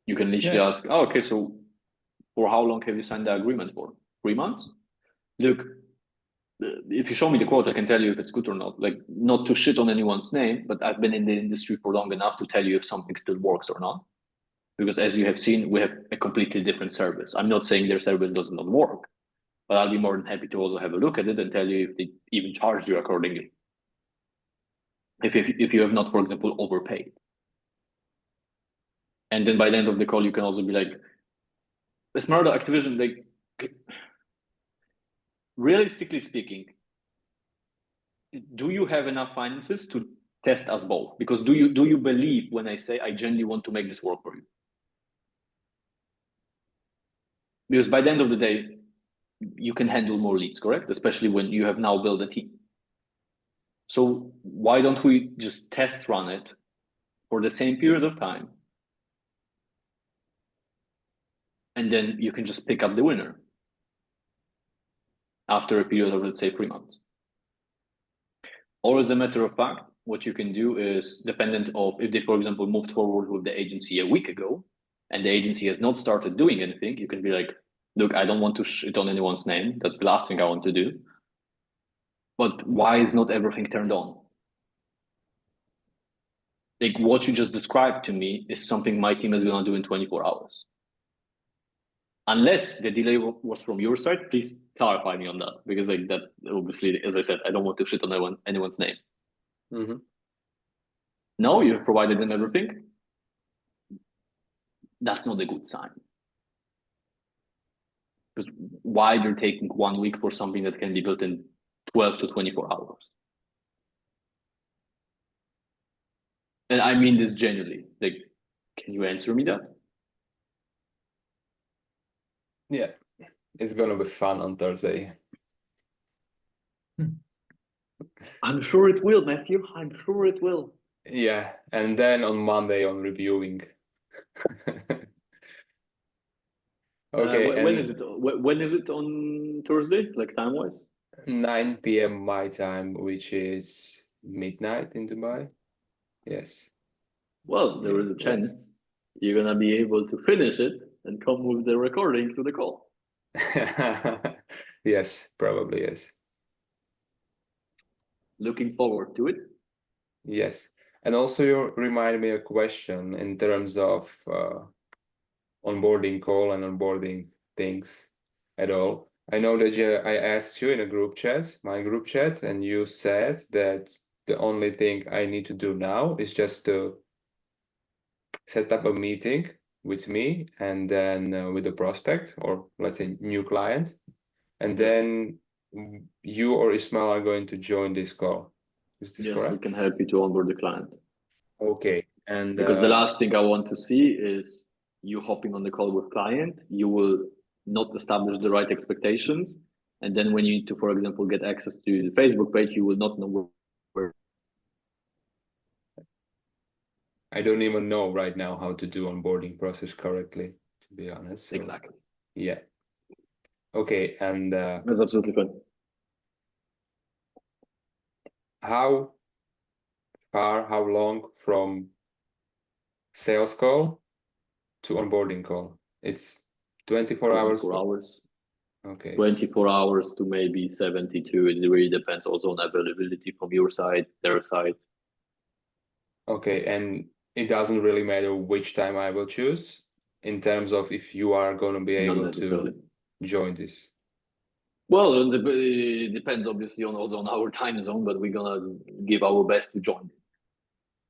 Speaker 2: You can literally ask, "Oh, okay, so for how long have you signed the agreement for? 3 months? Look, if you show me the quote, I can tell you if it's good or not. Like, not to shit on anyone's name, but I've been in the industry for long enough to tell you if something still works or not. Because as you have seen, we have a completely different service. I'm not saying their service does not work, but I'll be more than happy to also have a look at it and tell you if they even charge you accordingly. If you have not, for example, overpaid. And then by the end of the call, you can also be like, Esmeralda, Activision, like, realistically speaking, do you have enough finances to test us both? Because do you believe when I say I genuinely want to make this work for you? Because by the end of the day, you can handle more leads, correct? Especially when you have now built a team. So why don't we just test run it for the same period of time? And then you can just pick up the winner after a period of, let's say, 3 months. Or as a matter of fact, what you can do is dependent of if they, for example, moved forward with the agency a week ago and the agency has not started doing anything, you can be like, look, I don't want to shit on anyone's name. That's the last thing I want to do. But why is not everything turned on? Like what you just described to me is something my team is going to do in 24 hours. Unless the delay was from your side, please clarify me on that. Because like that, obviously, as I said, I don't want to shit on anyone's name.
Speaker 3: Mm-hmm.
Speaker 2: No, you've provided them everything? that's not a good sign. Because why they're taking 1 week for something that can be built in 12 to 24 hours? And I mean this genuinely. Like, can you answer me that?
Speaker 3: Yeah, it's gonna be fun on Thursday.
Speaker 2: I'm sure it will, Matthew. I'm sure it will.
Speaker 3: Yeah, and then on Monday on reviewing. Okay,
Speaker 2: when is it? When is it on Thursday? Like time wise?
Speaker 3: 9 p.m. my time, which is midnight in Dubai. Yes.
Speaker 2: Well, there is a chance you're gonna be able to finish it and come with the recording to the call.
Speaker 3: Yes, probably yes.
Speaker 2: Looking forward to it.
Speaker 3: Yes. And also you remind me a question in terms of onboarding call and onboarding things at all. I know that I asked you in a group chat, my group chat, and you said that the only thing I need to do now is just to set up a meeting with me and then with the prospect, or let's say new client, and then you or Ismael are going to join this call. Is this
Speaker 2: Yes,
Speaker 3: correct?
Speaker 2: we can help you to onboard the client.
Speaker 3: Okay. And
Speaker 2: because the last thing I want to see is you hopping on the call with client. You will not establish the right expectations, and then when you need to, for example, get access to the Facebook page, you will not know where.
Speaker 3: I don't even know right now how to do onboarding process correctly, to be honest. So,
Speaker 2: Exactly.
Speaker 3: yeah. Okay, and
Speaker 2: That's absolutely fine.
Speaker 3: how far, how long from sales call to onboarding call? It's 24 hours.
Speaker 2: 24 hours.
Speaker 3: Okay.
Speaker 2: 24 hours to maybe 72. It really depends also on availability from your side, their side.
Speaker 3: Okay, and it doesn't really matter which time I will choose in terms of if you are going to be
Speaker 2: Not
Speaker 3: able
Speaker 2: necessarily.
Speaker 3: to join this.
Speaker 2: Well, it depends obviously on also on our time zone, but we're gonna give our best to join.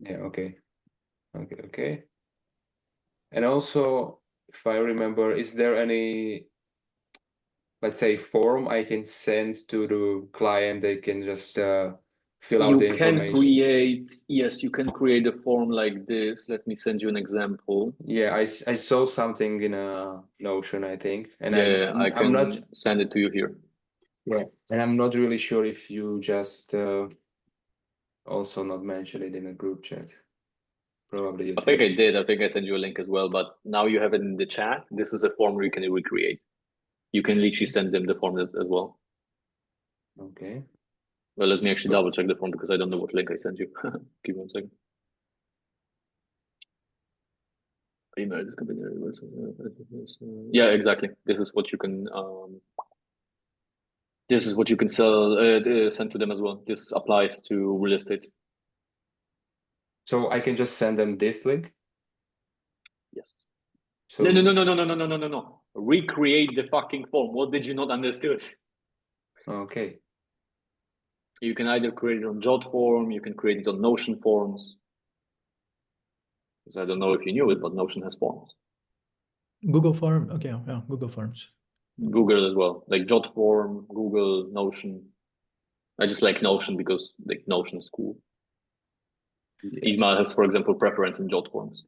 Speaker 3: Yeah, okay. Okay. And also, if I remember, is there any, let's say, form I can send to the client? They can just fill out
Speaker 2: You
Speaker 3: the
Speaker 2: can
Speaker 3: information.
Speaker 2: create, yes, you can create a form like this. Let me send you an example.
Speaker 3: Yeah, I saw something in a Notion, I think, and
Speaker 2: Yeah, I
Speaker 3: I'm not.
Speaker 2: can send it to you here.
Speaker 3: Yeah, and I'm not really sure if you just also not mention it in a group chat. Probably you
Speaker 2: I think
Speaker 3: did.
Speaker 2: I did. I think I sent you a link as well, but now you have it in the chat. This is a form where you can recreate. You can literally send them the form as well.
Speaker 3: Okay.
Speaker 2: Well, let me actually double check the form because I don't know what link I sent you. Give me 1 second. Email this company. Yeah, exactly. This is what you can. This is what you can send to them as well. This applies to real estate.
Speaker 3: So I can just send them this link.
Speaker 2: Yes.
Speaker 3: So
Speaker 2: No. Recreate the fucking form. What did you not understood?
Speaker 3: okay.
Speaker 2: You can either create it on Jot form, you can create it on Notion forms. Because I don't know if you knew it, but Notion has forms.
Speaker 1: Google Form. Okay, yeah, Google Forms.
Speaker 2: Google as well, like Jot form, Google, Notion. I just like Notion because like Notion is cool.
Speaker 3: Yes.
Speaker 2: Ismael has, for example, preference in Jot forms.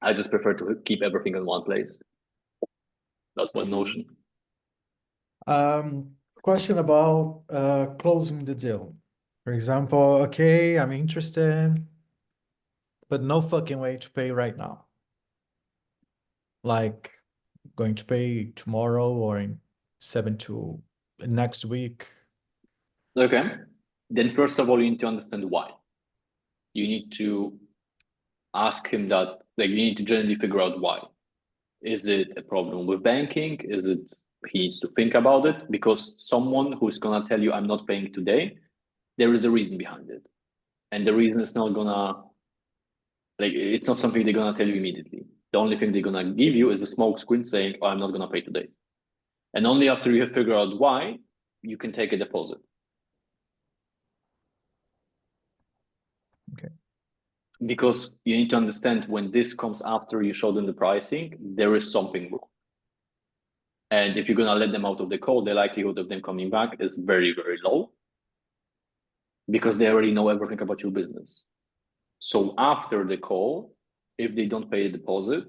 Speaker 2: I just prefer to keep everything in one place. That's why Notion.
Speaker 1: Question about closing the deal. For example, okay, I'm interested, but no fucking way to pay right now. Like going to pay tomorrow or in 7 to next week.
Speaker 2: Okay. Then first of all, you need to understand why. You need to ask him that, like you need to generally figure out why. Is it a problem with banking? Is it he needs to think about it? Because someone who's gonna tell you I'm not paying today, there is a reason behind it. And the reason is not gonna like it's not something they're gonna tell you immediately. The only thing they're gonna give you is a smoke screen saying, oh, I'm not gonna pay today. And only after you have figured out why, you can take a deposit.
Speaker 1: Okay.
Speaker 2: because you need to understand when this comes after you show them the pricing, there is something wrong. And if you're gonna let them out of the call, the likelihood of them coming back is very, very low because they already know everything about your business. So after the call, if they don't pay a deposit,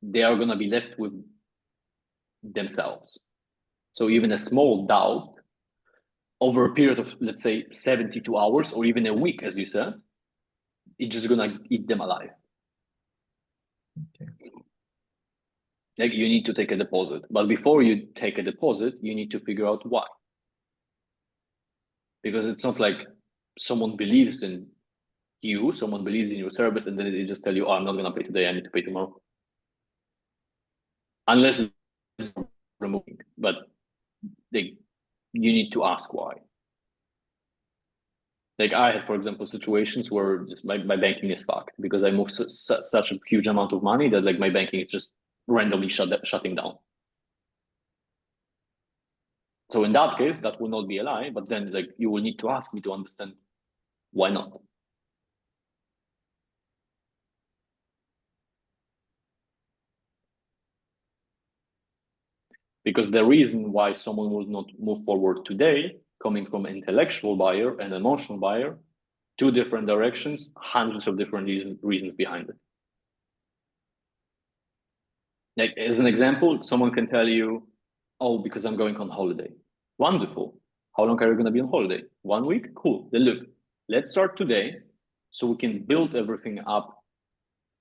Speaker 2: they are gonna be left with themselves. So even a small doubt over a period of, let's say, 72 hours or even a week, as you said, it's just gonna eat them alive.
Speaker 1: Okay.
Speaker 2: Like you need to take a deposit, but before you take a deposit, you need to figure out why. Because it's not like someone believes in you, someone believes in your service, and then they just tell you, "Oh, I'm not gonna pay today. I need to pay tomorrow." Unless it's removing, but you need to ask why. Like I had, for example, situations where just my banking is fucked because I moved such a huge amount of money that like my banking is just randomly shutting down. So in that case, that will not be a lie, but then like you will need to ask me to understand why not. Because the reason why someone will not move forward today, coming from an intellectual buyer and emotional buyer, two different directions, hundreds of different reasons behind it. Like as an example, someone can tell you, "Oh, because I'm going on holiday." Wonderful. How long are you going to be on holiday? 1 week? Cool. Then look, let's start today so we can build everything up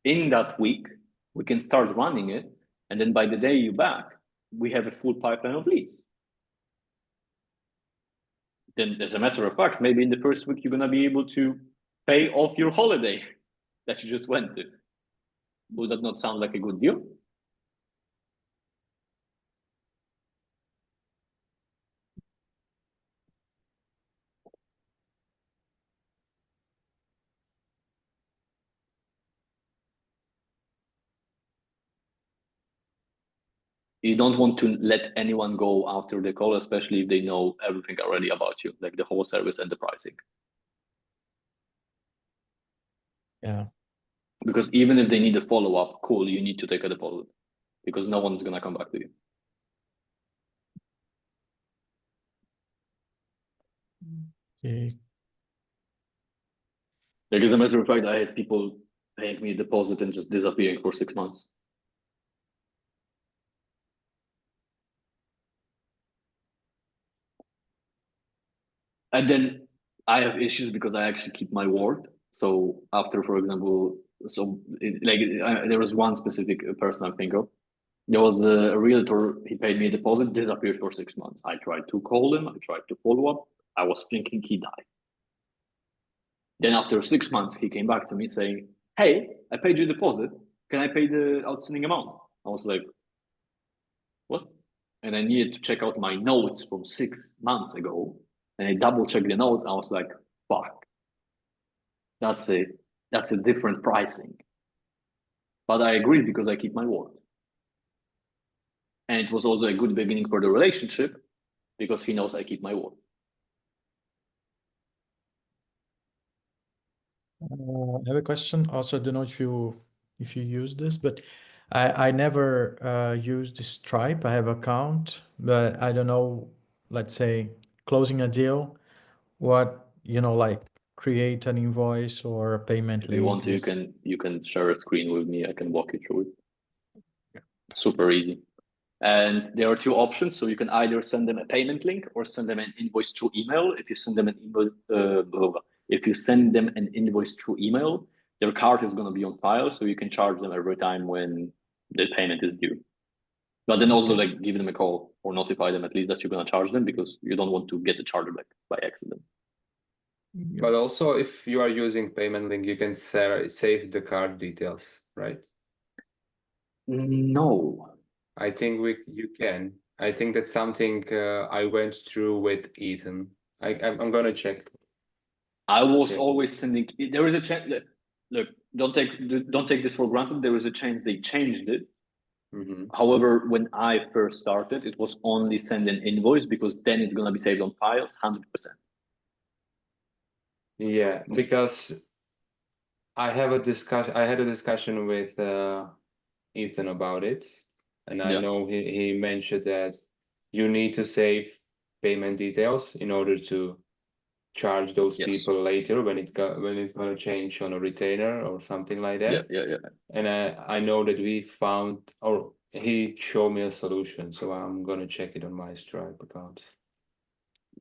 Speaker 2: in that week. We can start running it. And then by the day you're back, we have a full pipeline of leads. Then as a matter of fact, maybe in the first week, you're going to be able to pay off your holiday that you just went to. Would that not sound like a good deal? You don't want to let anyone go after the call, especially if they know everything already about you, like the whole service and the pricing.
Speaker 1: Yeah.
Speaker 2: Because even if they need a follow-up, cool, you need to take a deposit because no one's going to come back to you.
Speaker 1: Okay.
Speaker 2: Like, as a matter of fact, I had people paying me a deposit and just disappearing for 6 months. And then I have issues because I actually keep my word. So after, for example, there was one specific person I think of. There was a realtor, he paid me a deposit, disappeared for 6 months. I tried to call him, I tried to follow up. I was thinking he died. Then after 6 months, he came back to me saying, "Hey, I paid you a deposit. Can I pay the outstanding amount?" I was like, "What?" And I needed to check out my notes from 6 months ago. And I double checked the notes. I was like, fuck, that's a different pricing. But I agreed because I keep my word. And it was also a good beginning for the relationship because he knows I keep my word.
Speaker 1: I have a question. Also, I don't know if you use this, but I never used Stripe. I have account, but I don't know, let's say closing a deal, what, like create an invoice or a payment
Speaker 2: If you want
Speaker 1: link.
Speaker 2: to, you can share a screen with me. I can walk you through it. Super easy. And there are two options. So you can either send them a payment link or send them an invoice through email. If you send them an invoice through email, their card is going to be on file, so you can charge them every time when the payment is due. But then also like give them a call or notify them at least that you're going to charge them because you don't want to get the charge back by accident.
Speaker 3: But also, if you are using payment link, you can save the card details, right?
Speaker 2: No.
Speaker 3: I think you can. I think that's something I went through with Ethan. I'm gonna check.
Speaker 2: I was always sending. There is a chance. Look, don't take this for granted. There is a chance they changed it. However, when I first started, it was only send an invoice because then it's gonna be saved on files 100%.
Speaker 3: Yeah, because I had a discussion with Ethan about it, and I
Speaker 2: Yeah.
Speaker 3: know he mentioned that you need to save payment details in order to charge those
Speaker 2: Yes.
Speaker 3: people later when it's gonna change on a retainer or something like that.
Speaker 2: Yeah.
Speaker 3: And I know that we found, or he showed me a solution, so I'm gonna check it on my Stripe account.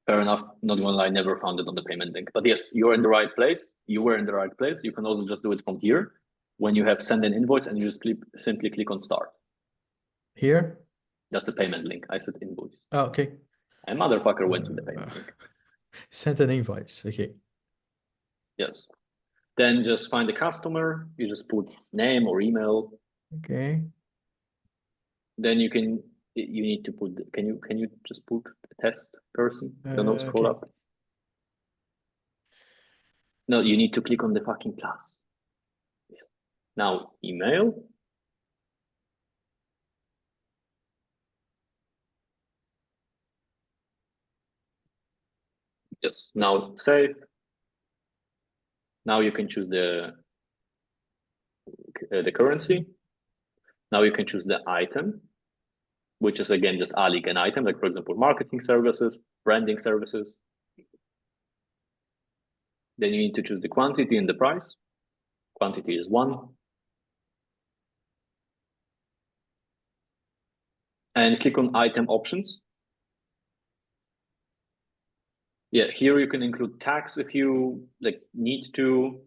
Speaker 2: Fair enough. Not gonna lie, I never found it on the payment link. But yes, you're in the right place. You were in the right place. You can also just do it from here when you have send an invoice and you just simply click on start.
Speaker 1: Here?
Speaker 2: That's a payment link. I said invoice.
Speaker 1: Oh, okay.
Speaker 2: And motherfucker went to the payment link.
Speaker 1: Sent an invoice. Okay.
Speaker 2: Yes. Then just find the customer. You just put name or email.
Speaker 1: Okay.
Speaker 2: Then you need to put. Can you just put a test person? Don't scroll
Speaker 1: okay.
Speaker 2: up. No, you need to click on the fucking plus. Now email. Yes. Now save. Now you can choose the currency. Now you can choose the item, which is again just adding an item, like for example, marketing services, branding services. Then you need to choose the quantity and the price. Quantity is 1. And click on item options. Yeah, here you can include tax if you need to.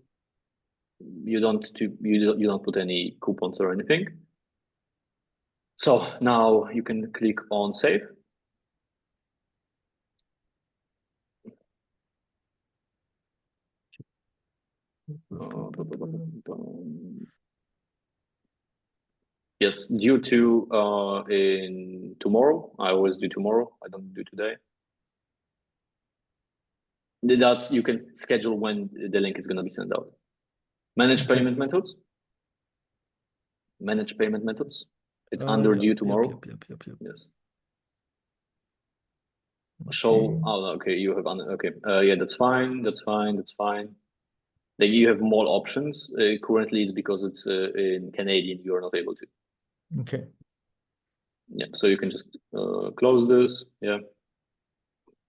Speaker 2: You don't put any coupons or anything. So now you can click on save. Yes, due to in tomorrow. I always do tomorrow. I don't do today. That's you can schedule when the link is going to be sent out. Manage payment methods. Manage payment methods. It's under due tomorrow.
Speaker 1: Yep.
Speaker 2: Yes.
Speaker 1: Okay.
Speaker 2: Show. Oh, okay. You have okay. Yeah, that's fine. That's fine. Like you have more options. Currently, it's because it's in Canadian. You are not able to.
Speaker 1: Okay.
Speaker 2: Yeah. So you can just close this. Yeah.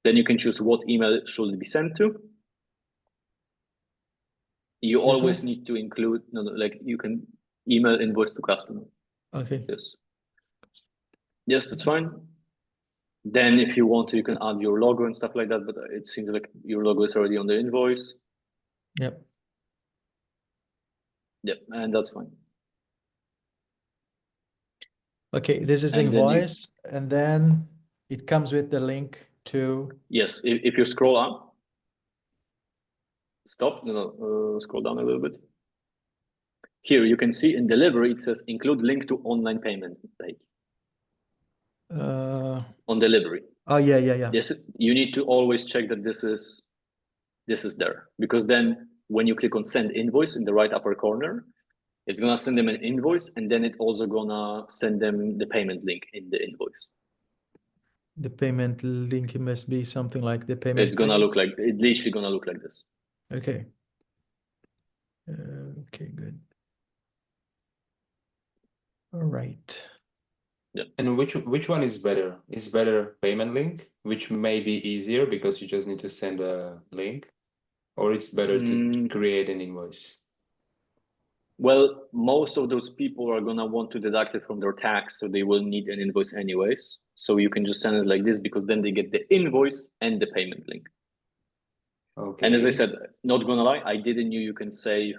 Speaker 2: Then you can choose what email should it be sent to. You always need to include like you can email invoice to customer.
Speaker 1: Okay.
Speaker 2: Yes, that's fine. Then if you want to, you can add your logo and stuff like that, but it seems like your logo is already on the invoice.
Speaker 1: Yep.
Speaker 2: Yep, and that's fine.
Speaker 1: Okay, this is the
Speaker 2: And then
Speaker 1: invoice, and then it comes with the link to.
Speaker 2: Yes, if you scroll up, stop, scroll down a little bit. Here you can see in delivery it says include link to online payment page. On delivery.
Speaker 1: Oh yeah.
Speaker 2: Yes, you need to always check that this is there, because then when you click on send invoice in the right upper corner, it's gonna send them an invoice, and then it also gonna send them the payment link in the invoice.
Speaker 1: The payment link must be something like the payment.
Speaker 2: It's gonna look like it. Literally gonna look like this.
Speaker 1: Okay. Okay, good. All right.
Speaker 2: Yeah.
Speaker 3: And which one is better? Is better payment link, which may be easier because you just need to send a link, or it's better to create an invoice?
Speaker 2: Well, most of those people are gonna want to deduct it from their tax, so they will need an invoice anyways. So you can just send it like this, because then they get the invoice and the payment link.
Speaker 3: Okay.
Speaker 2: And as I said, not gonna lie, I didn't know you can save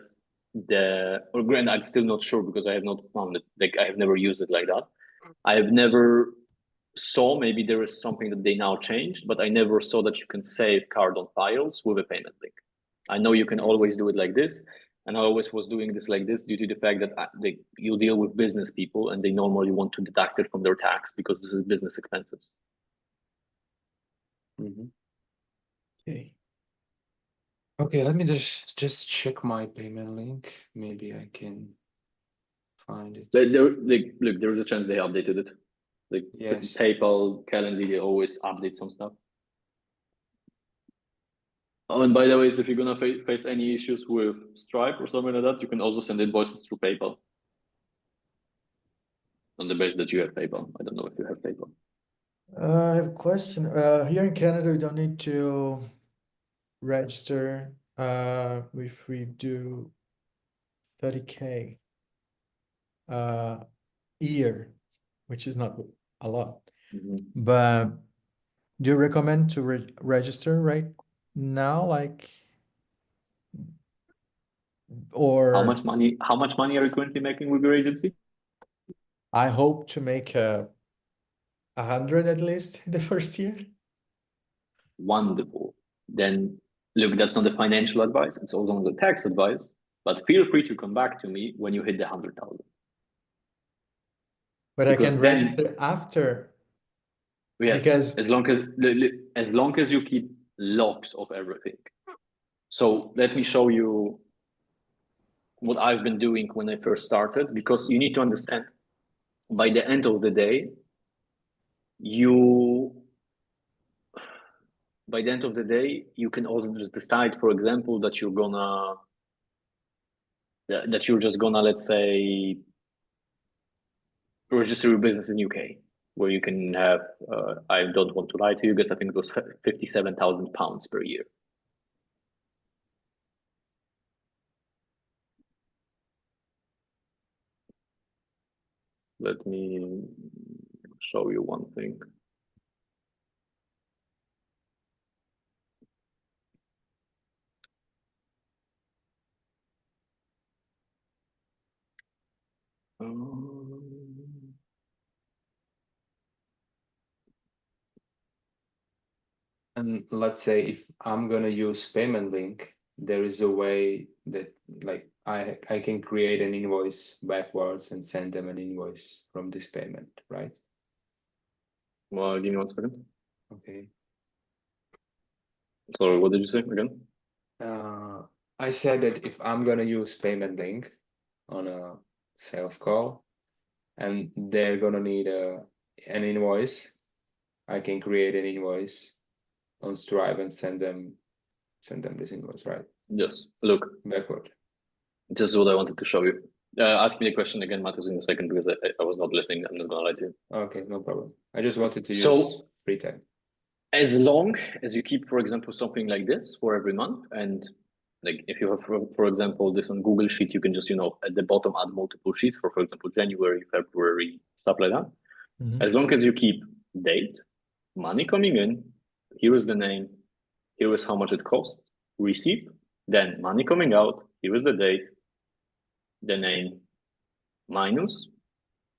Speaker 2: and I'm still not sure because I have not found it. Like I have never used it like that. I have never saw, maybe there is something that they now changed, but I never saw that you can save card on files with a payment link. I know you can always do it like this, and I always was doing this like this due to the fact that you deal with business people and they normally want to deduct it from their tax because this is business expenses.
Speaker 1: Okay.
Speaker 3: Okay, let me just check my payment link. Maybe I can find it.
Speaker 2: Look, there's a chance they updated it. Like
Speaker 3: yes.
Speaker 2: PayPal, Calendly, they always update some stuff. Oh, and by the way, if you're gonna face any issues with Stripe or something like that, you can also send invoices through PayPal. On the basis that you have PayPal. I don't know if you have PayPal.
Speaker 1: I have a question. Here in Canada, we don't need to register if we do 30K year, which is not a lot. But do you recommend to register right now, like, or
Speaker 2: How much money are you currently making with your agency?
Speaker 1: I hope to make 100 at least in the first year.
Speaker 2: Wonderful. Then look, that's not the financial advice, it's also not the tax advice, but feel free to come back to me when you hit the 100,000.
Speaker 1: But I
Speaker 2: Because
Speaker 1: can
Speaker 2: then-
Speaker 1: register after.
Speaker 2: Yes,
Speaker 1: Because
Speaker 2: as long as you keep logs of everything. So let me show you what I've been doing when I first started, because you need to understand, by the end of the day, you can also just decide, for example, that you're just gonna, let's say, register your business in UK, where you can have, I don't want to lie to you, because I think it was £57,000 per year. Let me show you one thing.
Speaker 3: And let's say if I'm gonna use payment link, there is a way that like I can create an invoice backwards and send them an invoice from this payment, right?
Speaker 2: Well, give me 1 second.
Speaker 3: Okay.
Speaker 2: Sorry, what did you say again?
Speaker 3: I said that if I'm gonna use payment link on a sales call and they're gonna need an invoice, I can create an invoice on Stripe and send them this invoice, right?
Speaker 2: Yes, look,
Speaker 3: Backward.
Speaker 2: this is what I wanted to show you. Ask me the question again, Matheus, in a second, because I was not listening. I'm not gonna lie to you.
Speaker 3: Okay, no problem. I just wanted to use
Speaker 2: So-
Speaker 3: free time.
Speaker 2: As long as you keep, for example, something like this for every month, and like if you have, for example, this on Google Sheet, you can just, at the bottom add multiple sheets for example, January, February, stuff like that.
Speaker 1: Mhm.
Speaker 2: As long as you keep date, money coming in, here is the name, here is how much it costs, receipt, then money coming out, here is the date, the name, minus,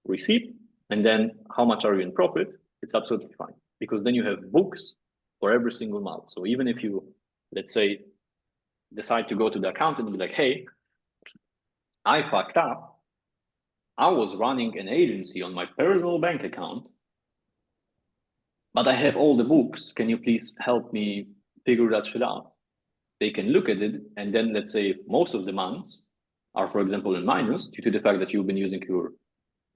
Speaker 2: receipt, and then how much are you in profit, it's absolutely fine. Because then you have books for every single month. So even if you, let's say, decide to go to the accountant and be like, hey, I fucked up. I was running an agency on my personal bank account, but I have all the books. Can you please help me figure that shit out? They can look at it, and then let's say most of the months are, for example, in minus due to the fact that you've been using your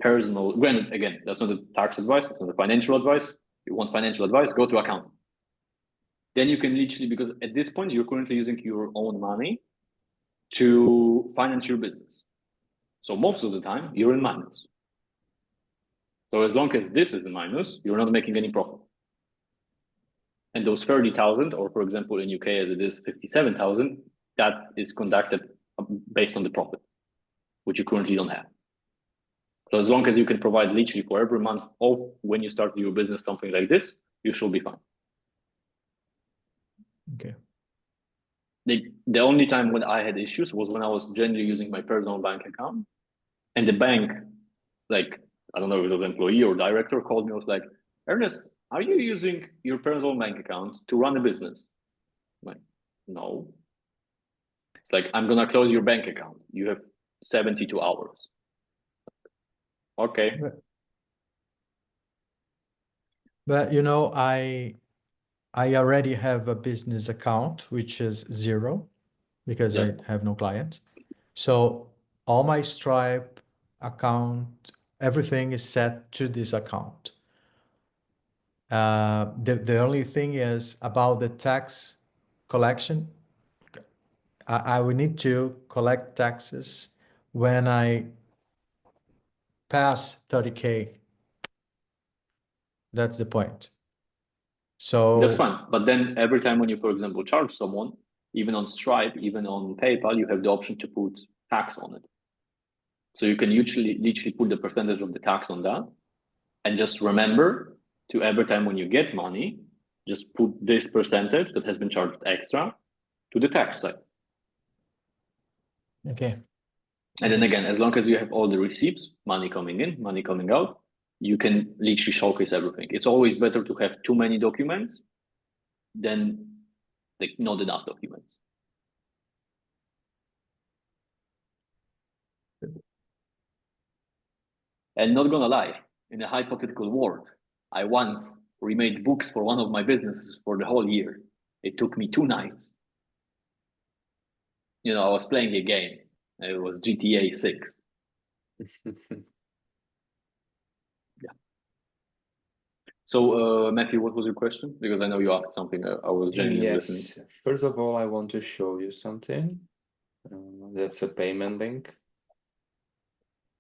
Speaker 2: personal, granted, again, that's not the tax advice, it's not the financial advice. You want financial advice, go to accountant. Then you can literally, because at this point, you're currently using your own money to finance your business. So most of the time, you're in minus. So as long as this is in minus, you're not making any profit. And those 30,000, or for example, in UK, as it is 57,000, that is conducted based on the profit, which you currently don't have. So as long as you can provide literally for every month of when you start your business, something like this, you should be fine.
Speaker 1: Okay.
Speaker 2: The only time when I had issues was when I was generally using my personal bank account, and the bank, like, I don't know if it was an employee or director, called me, was like, Ernest, are you using your personal bank account to run a business? I'm like, no. It's like, I'm gonna close your bank account. You have 72 hours. Okay.
Speaker 1: But I already have a business account, which is 0 because
Speaker 2: Yeah.
Speaker 1: I have no clients. So all my Stripe account, everything is set to this account. The only thing is about the tax collection. I will need to collect taxes when I pass 30K. That's the point. So
Speaker 2: That's fine. But then every time when you, for example, charge someone, even on Stripe, even on PayPal, you have the option to put tax on it. So you can literally put the percentage of the tax on that, and just remember to every time when you get money, just put this percentage that has been charged extra to the tax side.
Speaker 1: okay.
Speaker 2: And then again, as long as you have all the receipts, money coming in, money coming out, you can literally showcase everything. It's always better to have too many documents than like not enough documents. And not gonna lie, in a hypothetical world, I once remade books for one of my businesses for the whole year. It took me 2 nights. You know, I was playing a game. It was GTA 6. Yeah. So, Matthew, what was your question? Because I know you asked something. I was genuinely listening.
Speaker 3: Yes. First of all, I want to show you something. That's a payment link.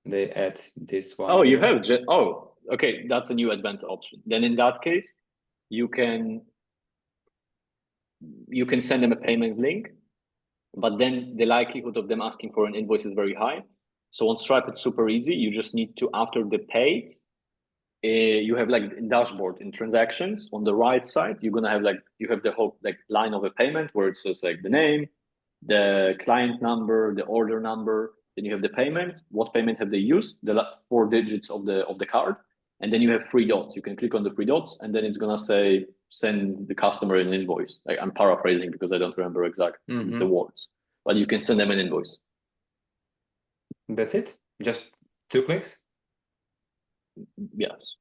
Speaker 3: They add this one.
Speaker 2: Oh, you
Speaker 3: here.
Speaker 2: have. Oh, okay. That's a new advanced option. Then in that case, you can send them a payment link, but then the likelihood of them asking for an invoice is very high. So on Stripe, it's super easy. You just need to, after the pay, you have like dashboard in transactions on the right side. You're gonna have you have the whole like line of a payment where it says like the name, the client number, the order number. Then you have the payment. What payment have they used? The 4 digits of the card, and then you have 3 dots. You can click on the 3 dots, and then it's gonna say send the customer an invoice. Like I'm paraphrasing because I don't remember exactly the words, but you can send them an invoice.
Speaker 3: That's it? Just 2 clicks?
Speaker 2: Yes.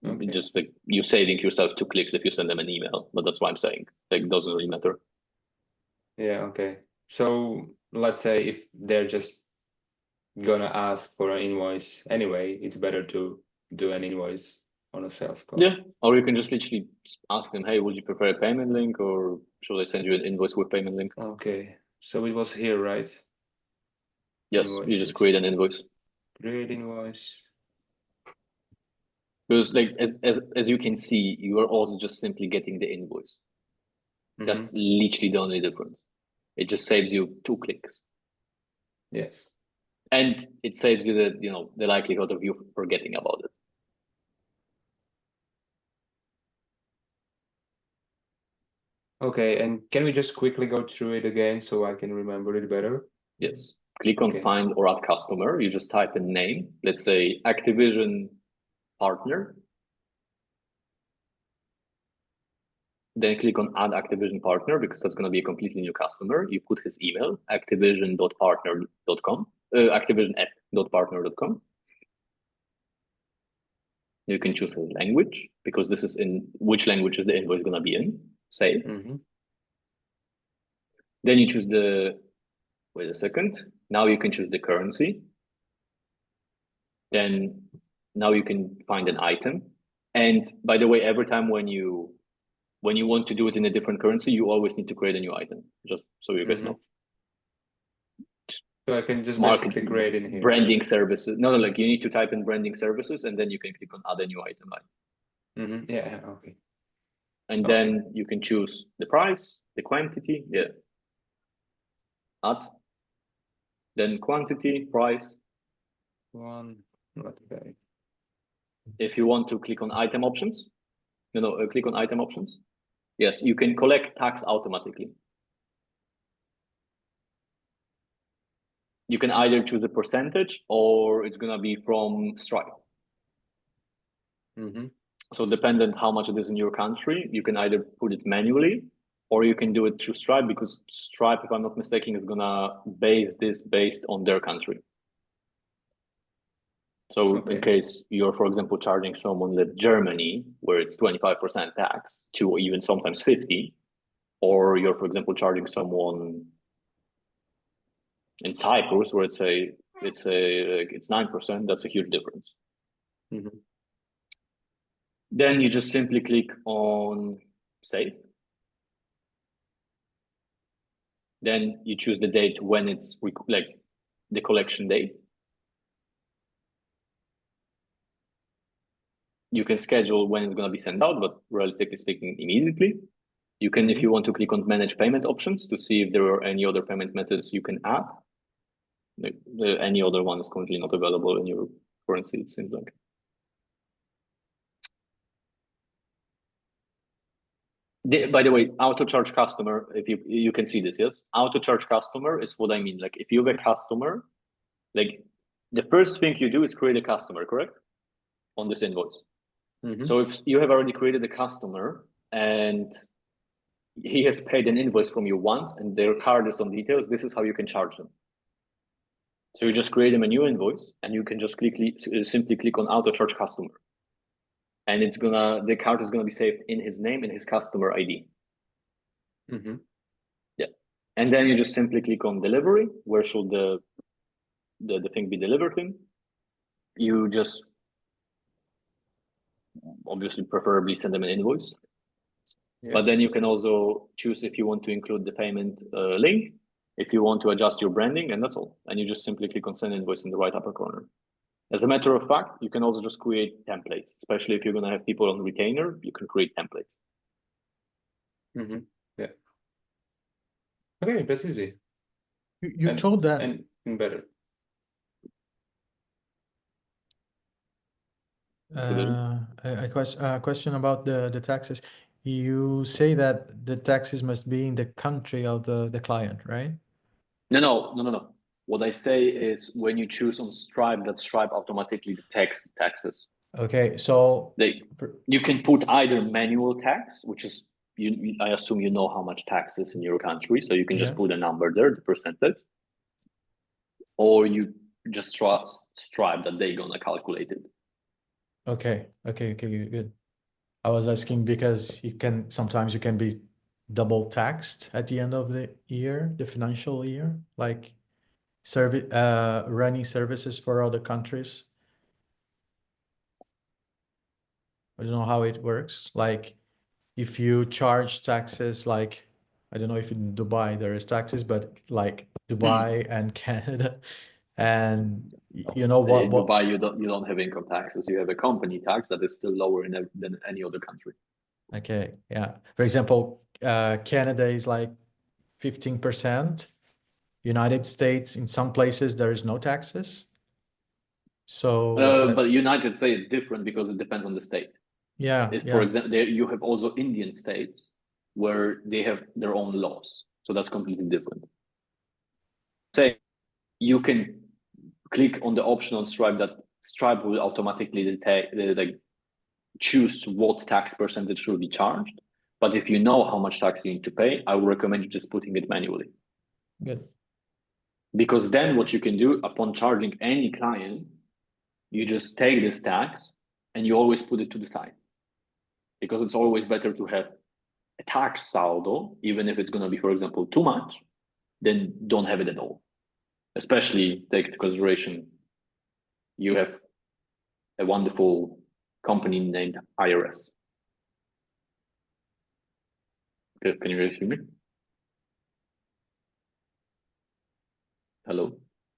Speaker 3: Okay.
Speaker 2: Just like you're saving yourself 2 clicks if you send them an email, but that's what I'm saying. Like it doesn't really matter.
Speaker 3: Yeah, okay. So let's say if they're just gonna ask for an invoice anyway, it's better to do an invoice on a sales call.
Speaker 2: Yeah. Or you can just literally ask them, hey, would you prefer a payment link or should I send you an invoice with payment link?
Speaker 3: Okay. So it was here, right?
Speaker 2: Yes, you just create an invoice.
Speaker 3: Create invoice.
Speaker 2: Because like as you can see, you are also just simply getting the invoice. That's literally the only difference. It just saves you 2 clicks.
Speaker 3: Yes.
Speaker 2: And it saves you the likelihood of you forgetting about it.
Speaker 3: Okay, and can we just quickly go through it again so I can remember it better?
Speaker 2: Yes. Click on find or add customer. You just type in name. Let's say Activision partner. Then click on add Activision partner because that's going to be a completely new customer. You put his email, activision.partner.com, activision@partner.com. You can choose his language because this is in which language is the invoice going to be in. Save. Then you choose wait a second. Now you can choose the currency. Then now you can find an item. And by the way, every time when you want to do it in a different currency, you always need to create a new item, just so you guys know.
Speaker 3: So I can just basically create in here.
Speaker 2: Branding services. No, like you need to type in branding services and then you can click on add a new item line.
Speaker 3: Yeah, okay.
Speaker 2: And then you can choose the price, the quantity, add. Then quantity, price.
Speaker 3: Okay.
Speaker 2: If you want to click on item options, click on item options. Yes, you can collect tax automatically. You can either choose a percentage or it's gonna be from Stripe. So dependent how much it is in your country, you can either put it manually or you can do it through Stripe because Stripe, if I'm not mistaken, is gonna base this based on their country. So in case you're, for example, charging someone in Germany where it's 25% tax to even sometimes 50, or you're, for example, charging someone in Cyprus where it's 9%, that's a huge difference. Then you just simply click on save. Then you choose the date when it's like the collection date. You can schedule when it's going to be sent out, but realistically speaking, immediately. You can, if you want to, click on manage payment options to see if there are any other payment methods you can add. Like any other one is currently not available in your currency, it seems like. By the way, auto charge customer, if you can see this, yes? Auto charge customer is what I mean. Like if you have a customer, like the first thing you do is create a customer, correct? On this invoice. So if you have already created a customer and he has paid an invoice from you once and their card is on details, this is how you can charge them. So you just create them a new invoice and you can just simply click on auto charge customer. And the card is gonna be saved in his name and his customer ID. Yeah. And then you just simply click on delivery. Where should the thing be delivered in? You just obviously preferably send them an invoice. Yes. But then you can also choose if you want to include the payment link, if you want to adjust your branding, and that's all. And you just simply click on send invoice in the right upper corner. As a matter of fact, you can also just create templates, especially if you're going to have people on retainer, you can create templates.
Speaker 3: Yeah. Okay, that's easy.
Speaker 1: You told that.
Speaker 3: And better.
Speaker 1: A question about the taxes. You say that the taxes must be in the country of the client, right?
Speaker 2: No. What I say is when you choose on Stripe, that Stripe automatically detects taxes.
Speaker 1: Okay, so
Speaker 2: you can put either manual tax, which is I assume you know how much tax is in your country, so you can just put a number there, the percentage, or you just trust Stripe that they're gonna calculate it.
Speaker 1: Okay, good. I was asking because sometimes you can be double taxed at the end of the year, the financial year, like running services for other countries. I don't know how it works. Like if you charge taxes, like I don't know if in Dubai there is taxes, but like Dubai and Canada, and you know what?
Speaker 2: Dubai, you don't have income taxes. You have a company tax that is still lower than any other country.
Speaker 1: Okay, yeah. For example, Canada is like 15%. United States, in some places there is no taxes. So,
Speaker 2: but United States is different because it depends on the state.
Speaker 1: Yeah.
Speaker 2: For example, you have also Indian states where they have their own laws, so that's completely different. Say you can click on the option on Stripe that Stripe will automatically detect, choose what tax percentage should be charged. But if you know how much tax you need to pay, I would recommend you just putting it manually.
Speaker 1: Good.
Speaker 2: Because then what you can do upon charging any client, you just take this tax and you always put it to the side. Because it's always better to have a tax saldo, even if it's going to be, for example, too much, then don't have it at all. Especially take into consideration you have a wonderful company named IRS. Okay, can you guys hear me? Hello?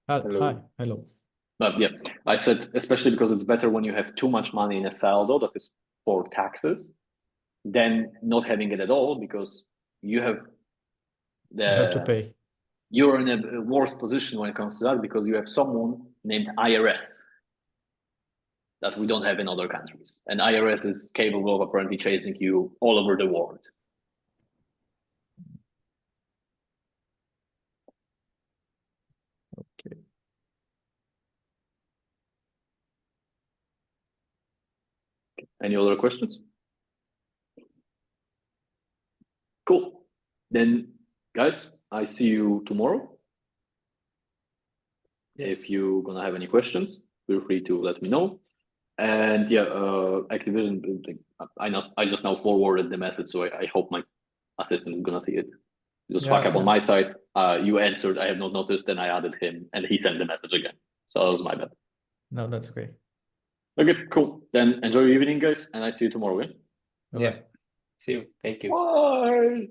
Speaker 1: Hi, hello.
Speaker 2: Yeah, I said, especially because it's better when you have too much money in a saldo that is for taxes than not having it at all, because you have
Speaker 1: to pay.
Speaker 2: You're in a worse position when it comes to that because you have someone named IRS that we don't have in other countries. And IRS is capable of apparently chasing you all over the world.
Speaker 1: Okay.
Speaker 2: Any other questions? Cool. Then, guys, I see you tomorrow. Yes. If you're gonna have any questions, feel free to let me know. And yeah, Activision, I just now forwarded the message, so I hope my assistant is gonna see it. Just fuck up on my side. You answered, I have not noticed, and I added him, and he sent the message again. So that was my bad.
Speaker 1: No, that's great.
Speaker 2: Okay, cool. Then enjoy your evening, guys, and I see you tomorrow.
Speaker 3: Yeah. See you. Thank you.
Speaker 2: Bye.